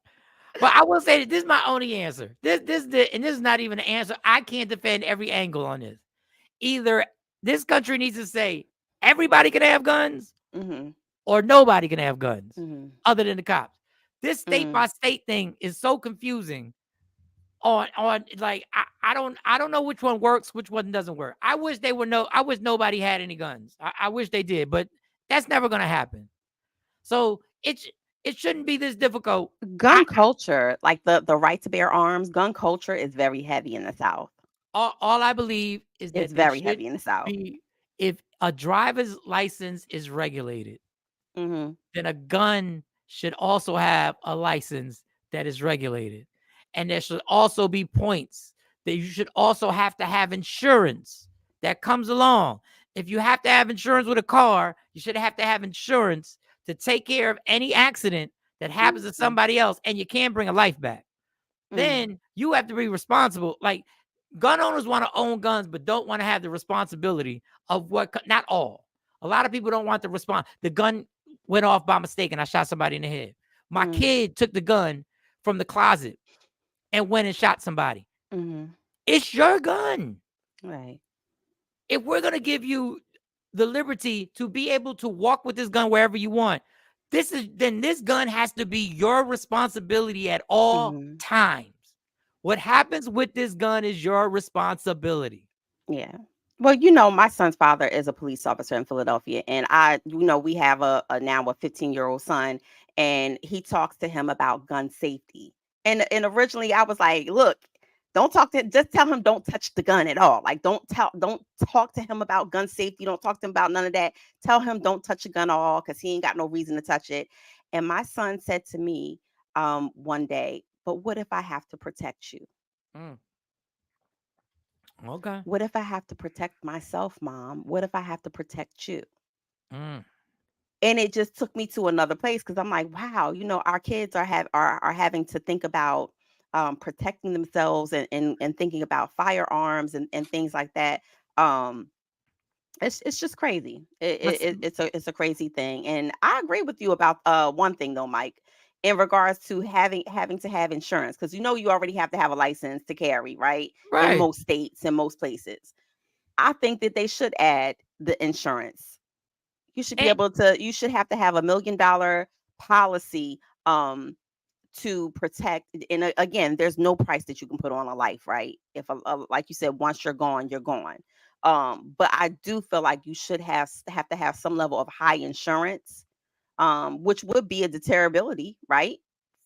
But I will say that this is my only answer. This is not even an answer. I can't defend every angle on this. Either this country needs to say everybody can have guns, or nobody can have guns, other than the cops. This state by state thing is so confusing. On like I don't know which one works, which one doesn't work. I wish nobody had any guns. I wish they did, but that's never gonna happen. So it shouldn't be this difficult. Gun culture, like the right to bear arms, gun culture is very heavy in the South. All I believe is that it's very heavy in the South. If a driver's license is regulated, then a gun should also have a license that is regulated. And there should also be points that you should also have to have insurance that comes along. If you have to have insurance with a car, you should have to have insurance to take care of any accident that happens to somebody else, and you can't bring a life back. Then you have to be responsible. Like, gun owners want to own guns, but don't want to have the responsibility of not all. A lot of people don't want the response. The gun went off by mistake and I shot somebody in the head. My kid took the gun from the closet and went and shot somebody. It's your gun. Right. If we're going to give you the liberty to be able to walk with this gun wherever you want, then this gun has to be your responsibility at all times. What happens with this gun is your responsibility. Yeah. Well, my son's father is a police officer in Philadelphia, and we have a now a 15-year-old son, and he talks to him about gun safety. And originally I was like, look, just tell him don't touch the gun at all. Like don't talk to him about gun safety. Don't talk to him about none of that. Tell him don't touch a gun at all because he ain't got no reason to touch it. And my son said to me one day, but what if I have to protect you? Okay. What if I have to protect myself, Mom? What if I have to protect you? And it just took me to another place because I'm like, wow, our kids are having to think about protecting themselves and thinking about firearms and things like that. It's just crazy. It's a crazy thing. And I agree with you about one thing though, Mike, in regards to having to have insurance, because you already have to have a license to carry, right? In Right. most states, in most places. I think that they should add the insurance. You should be able to, you should have to have $1 million policy to protect. And again, there's no price that you can put on a life, right? If like you said, once you're gone, you're gone. But I do feel like you should have to have some level of high insurance, which would be a deterrability, right?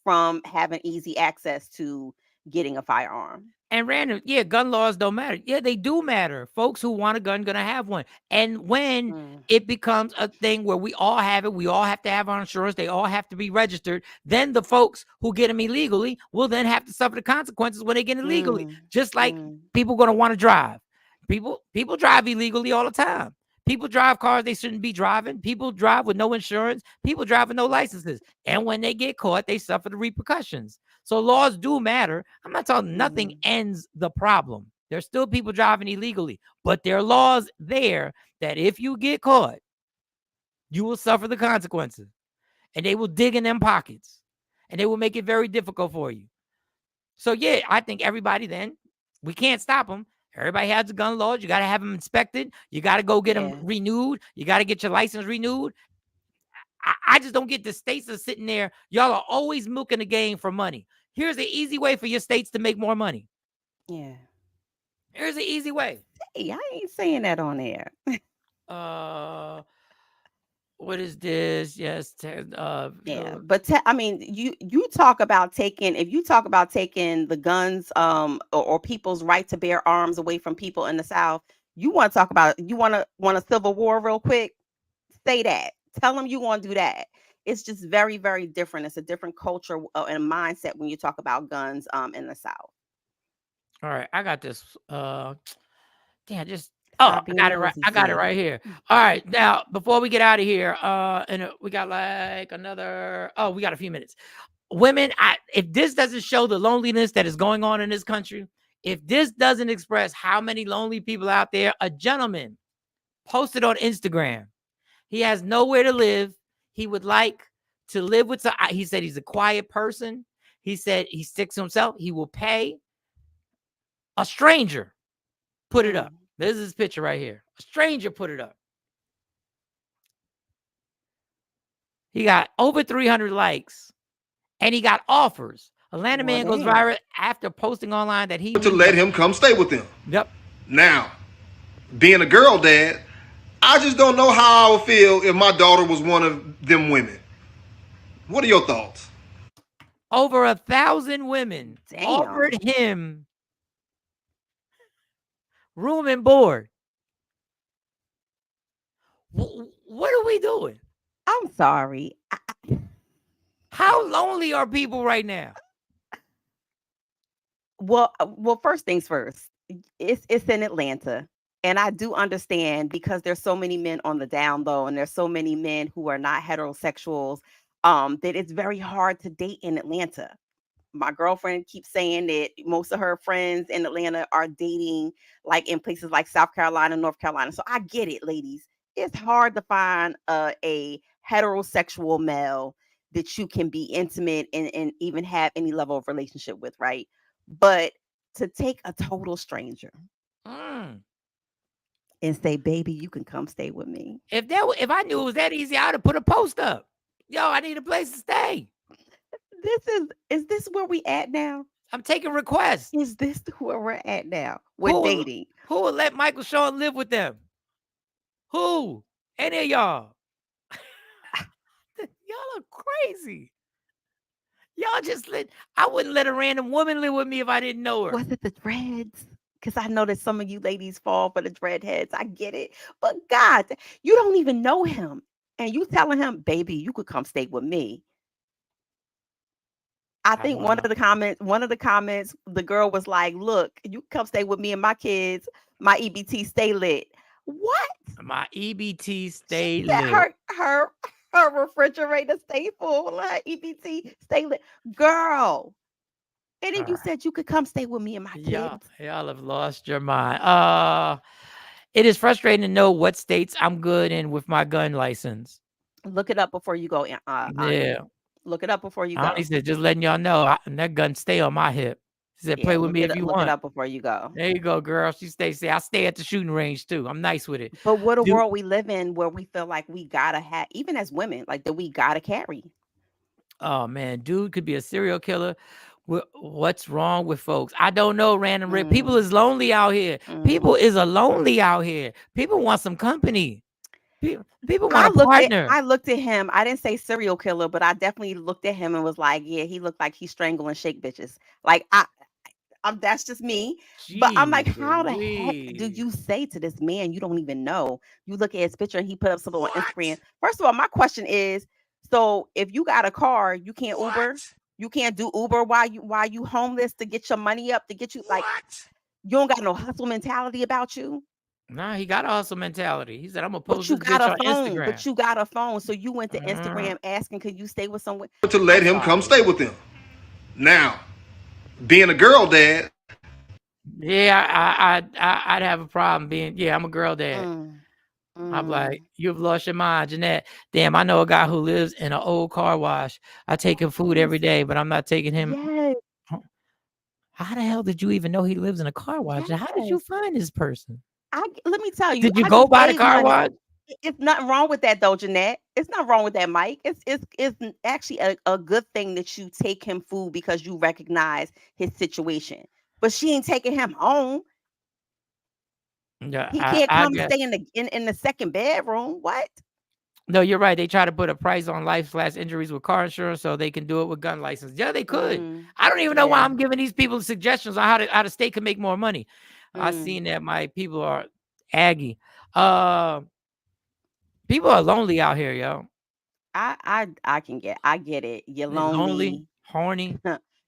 From having easy access to getting a firearm. And random, gun laws don't matter. Yeah, they do matter. Folks who want a gun gonna have one. And when it becomes a thing where we all have it, we all have to have our insurance, they all have to be registered, then the folks who get them illegally will then have to suffer the consequences when they get illegally. Just like people gonna want to drive. People drive illegally all the time. People drive cars they shouldn't be driving. People drive with no insurance. People drive with no licenses. And when they get caught, they suffer the repercussions. So laws do matter. I'm not talking nothing ends the problem. There's still people driving illegally, but there are laws there that if you get caught, you will suffer the consequences. And they will dig in them pockets. And they will make it very difficult for you. So yeah, I think everybody then, we can't stop them. Everybody has the gun laws. You got to have them inspected. You got to go get them renewed. You got to get your license renewed. I just don't get the states are sitting there. Y'all are always milking the game for money. Here's an easy way for your states to make more money. Yeah. Here's an easy way. Hey, I ain't saying that on air. What is this? Yes. Yeah, but I mean, you talk about taking, if you talk about taking the guns or people's right to bear arms away from people in the South, you want to talk about, you want a civil war real quick? Say that. Tell them you want to do that. It's just very, very different. It's a different culture and mindset when you talk about guns in the South. All right, I got this. I got it right. I got it right here. All right, now before we get out of here, and we got like another. Oh, we got a few minutes. Women, if this doesn't show the loneliness that is going on in this country, if this doesn't express how many lonely people out there, a gentleman posted on Instagram. He has nowhere to live. He would like to live with. He said he's a quiet person. He said he sticks to himself. He will pay a stranger. Put it up. This is his picture right here. A stranger put it up. He got over 300 likes, and he got offers. Atlanta man goes viral after posting online that he to let him come stay with them. Yep. Now, being a girl dad, I just don't know how I would feel if my daughter was one of them women. What are your thoughts? Over 1,000 women offered him room and board. What are we doing? I'm sorry. How lonely are people right now? Well, first things first. It's in Atlanta. And I do understand because there's so many men on the down low and there's so many men who are not heterosexuals that it's very hard to date in Atlanta. My girlfriend keeps saying that most of her friends in Atlanta are dating like in places like South Carolina, North Carolina. So I get it, ladies. It's hard to find a heterosexual male that you can be intimate and even have any level of relationship with, right? But to take a total stranger and say, baby, you can come stay with me. If I knew it was that easy, I'd have put a post up. Yo, I need a place to stay. Is this where we at now? I'm taking requests. Is this where we're at now with dating? Who will let Michael Shawn live with them? Who? Any of y'all? Y'all are crazy. Y'all just I wouldn't let a random woman live with me if I didn't know her. Was it the dreads? Because I know that some of you ladies fall for the dreadheads. I get it. But God, you don't even know him. And you telling him, baby, you could come stay with me. I think one of the comments, the girl was like, look, you come stay with me and my kids. My EBT stay lit. What? My EBT stay lit. Her refrigerator stay full. Her EBT stay lit. Girl. And then you said you could come stay with me and my kids. Y'all have lost your mind. It is frustrating to know what states I'm good in with my gun license. Look it up before you go. Yeah. Look it up before you go. He said, just letting y'all know, that gun stay on my hip. He said, play with me if you want. Look it up before you go. There you go, girl. She stays. I stay at the shooting range too. I'm nice with it. But what a world we live in where we feel like we gotta have, even as women, like that we gotta carry. Oh man, dude could be a serial killer. What's wrong with folks? I don't know, Random Rick. People is lonely out here. People is lonely out here. People want some company. People want a partner. I looked at him. I didn't say serial killer, but I definitely looked at him and was like, yeah, he looked like he strangle and shake bitches. Like that's just me. Jeez, but I'm like, how the heck do you say to this man you don't even know? You look at his picture and he put up something on Instagram. First of all, my question is, so if you got a car, you can't Uber? You can't do Uber while you homeless to get your money up, to get you like, you don't got no hustle mentality about you? Nah, he got a hustle mentality. He said, I'm gonna post this bitch on Instagram. But you got a phone, so you went to Instagram asking, could you stay with someone? To let him come stay with them. Now, being a girl dad. Yeah, I'd have a problem being, I'm a girl dad. I'm like, you've lost your mind, Jeanette. Damn, I know a guy who lives in an old car wash. I take him food every day, but I'm not taking him. Yes. How the hell did you even know he lives in a car wash? Yes. How did you find this person? Let me tell you. Did you go by the car wash? It's nothing wrong with that though, Jeanette. It's not wrong with that, Mike. It's actually a good thing that you take him food because you recognize his situation. But she ain't taking him home. Yeah, he can't come stay in the second bedroom. What? No, you're right. They try to put a price on life/injuries with car insurance so they can do it with gun license. Yeah, they could. I don't even know why I'm giving these people suggestions on how the state can make more money. I've seen that my people are aggy. People are lonely out here, yo. I get it. You're lonely, horny.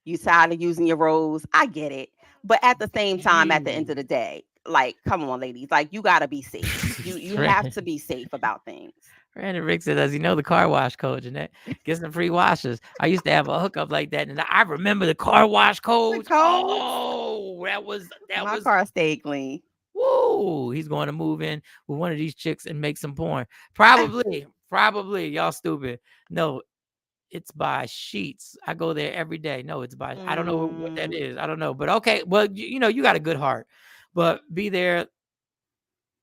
You tired of using your rose. I get it. But at the same time, at the end of the day, like, come on, ladies, like you gotta be safe. You have to be safe about things. Randy Rick said, does he know the car wash code, Jeanette? Get some free washes. I used to have a hookup like that, and I remember the car wash code. Oh, that was my car stayed clean. Woo! He's going to move in with one of these chicks and make some porn. Probably. Y'all stupid. No, it's by Sheets. I go there every day. No, it's by. I don't know what that is. I don't know, but okay. Well, you got a good heart, but be there.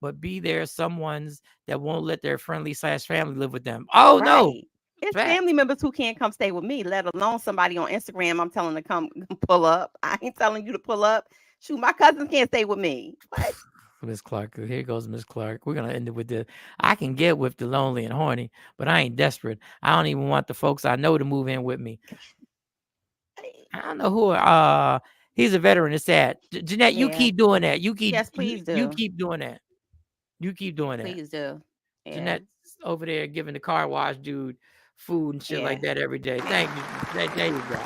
But be there someone's that won't let their friendly/family live with them. Oh, right. No. It's family members who can't come stay with me, let alone somebody on Instagram I'm telling to come pull up. I ain't telling you to pull up. Shoot, my cousins can't stay with me. What? Miss Clark. Here goes Miss Clark. We're going to end it with this. I can get with the lonely and horny, but I ain't desperate. I don't even want the folks I know to move in with me. I don't know who. He's a veteran. It's sad. Jeanette, you keep doing that. Yes, please do. You keep doing that. You keep doing that. Please do. Yeah. Jeanette's over there giving the car wash dude food and shit like that every day. Thank you. There you go.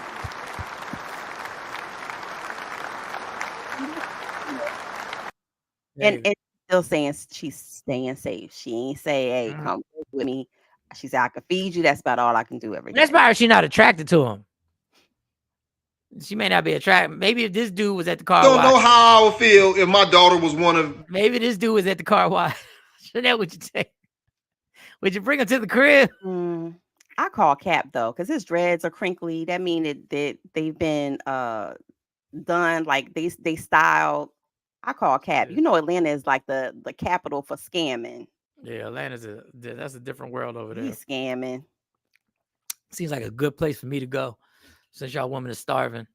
And still saying she's staying safe. She ain't say, hey, come with me. She said, I can feed you. That's about all I can do every day. That's why she's not attracted to him. She may not be attracted. Maybe if this dude was at the car wash. I don't know how I would feel if my daughter was one of. Maybe this dude was at the car wash. That what you say? Would you bring him to the crib? I call cap though, because his dreads are crinkly. That means that they've been done like they styled. I call cap. You know, Atlanta is like the capital for scamming. Yeah, Atlanta's that's a different world over there. He's scamming. Seems like a good place for me to go, since y'all women are starving.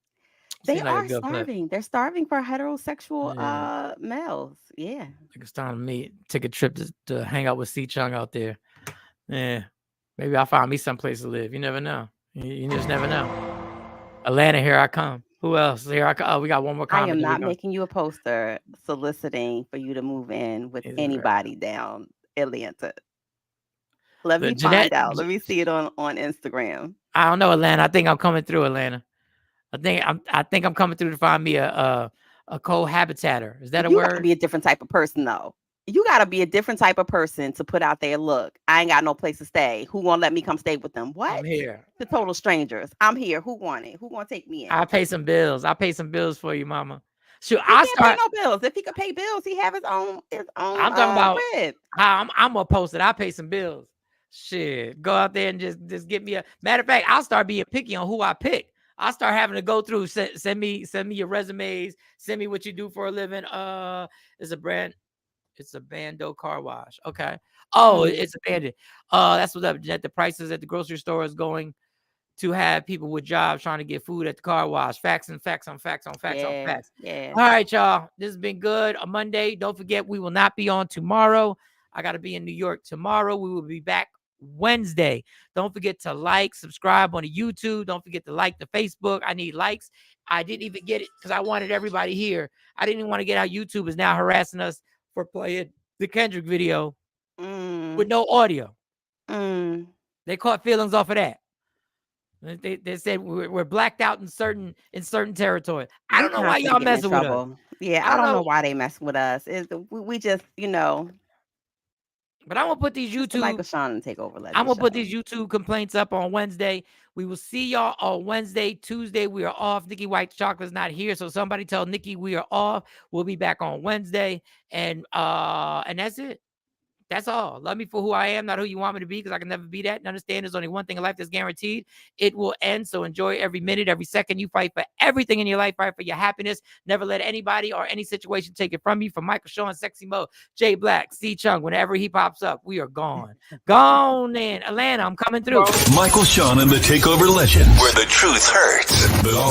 They Seems like a are good place. starving. They're starving for heterosexual males. Yeah. It's time to take a trip to hang out with C Chung out there. Yeah. Maybe I'll find me someplace to live. You never know. You just never know. Atlanta, here I come. Who else? Here I come. Oh, we got one more comment. I am not making you a poster soliciting for you to move in with anybody down Atlanta. Let me find out. Let me see it on Instagram. I don't know, Atlanta. I think I'm coming through, Atlanta. I think I'm coming through to find me a cohabitator. Is that a you word? You gotta be a different type of person, though. You gotta be a different type of person to put out there. Look, I ain't got no place to stay. Who gonna let me come stay with them? What? I'm here. The total strangers. I'm here. Who want it? Who gonna take me in? I'll pay some bills. I'll pay some bills for you, mama. Shoot, I start pay no bills. If he could pay bills, he have his own. I'm talking about crib. I'm gonna post it. I'll pay some bills. Shit, go out there and just get me a. Matter of fact, I'll start being picky on who I pick. I'll start having to go through. Send me your resumes. Send me what you do for a living. It's a Bando car wash. Okay. Oh, it's a Bandit. That's what's up. The prices at the grocery store is going to have people with jobs trying to get food at the car wash. Facts on facts on facts on facts on facts. Yeah. All right, y'all. This has been good. On Monday, don't forget we will not be on tomorrow. I got to be in New York tomorrow. We will be back Wednesday. Don't forget to like, subscribe on the YouTube. Don't forget to like the Facebook. I need likes. I didn't even get it because I wanted everybody here. I didn't even want to get how YouTube is now harassing us for playing the Kendrick video with no audio. They caught feelings off of that. They said we're blacked out in certain territory. I don't know why y'all messing with us. Yeah, I don't know why they mess with us. We just, But I'm gonna put these YouTube Michael Shawn take over. I'm gonna put these YouTube complaints up on Wednesday. We will see y'all on Wednesday. Tuesday we are off. Nikki White Chocolate's not here, so somebody tell Nikki we are off. We'll be back on Wednesday, and that's it. That's all. Love me for who I am, not who you want me to be, because I can never be that. And understand there's only one thing in life that's guaranteed. It will end. So enjoy every minute, every second. You fight for everything in your life. Fight for your happiness. Never let anybody or any situation take it from you. From Michael Shawn, Sexy Mo, Jay Black, C Chung, whenever he pops up, we are gone. Gone in. Atlanta, I'm coming through. Michael Shawn and the Takeover Legends, where the truth hurts, but also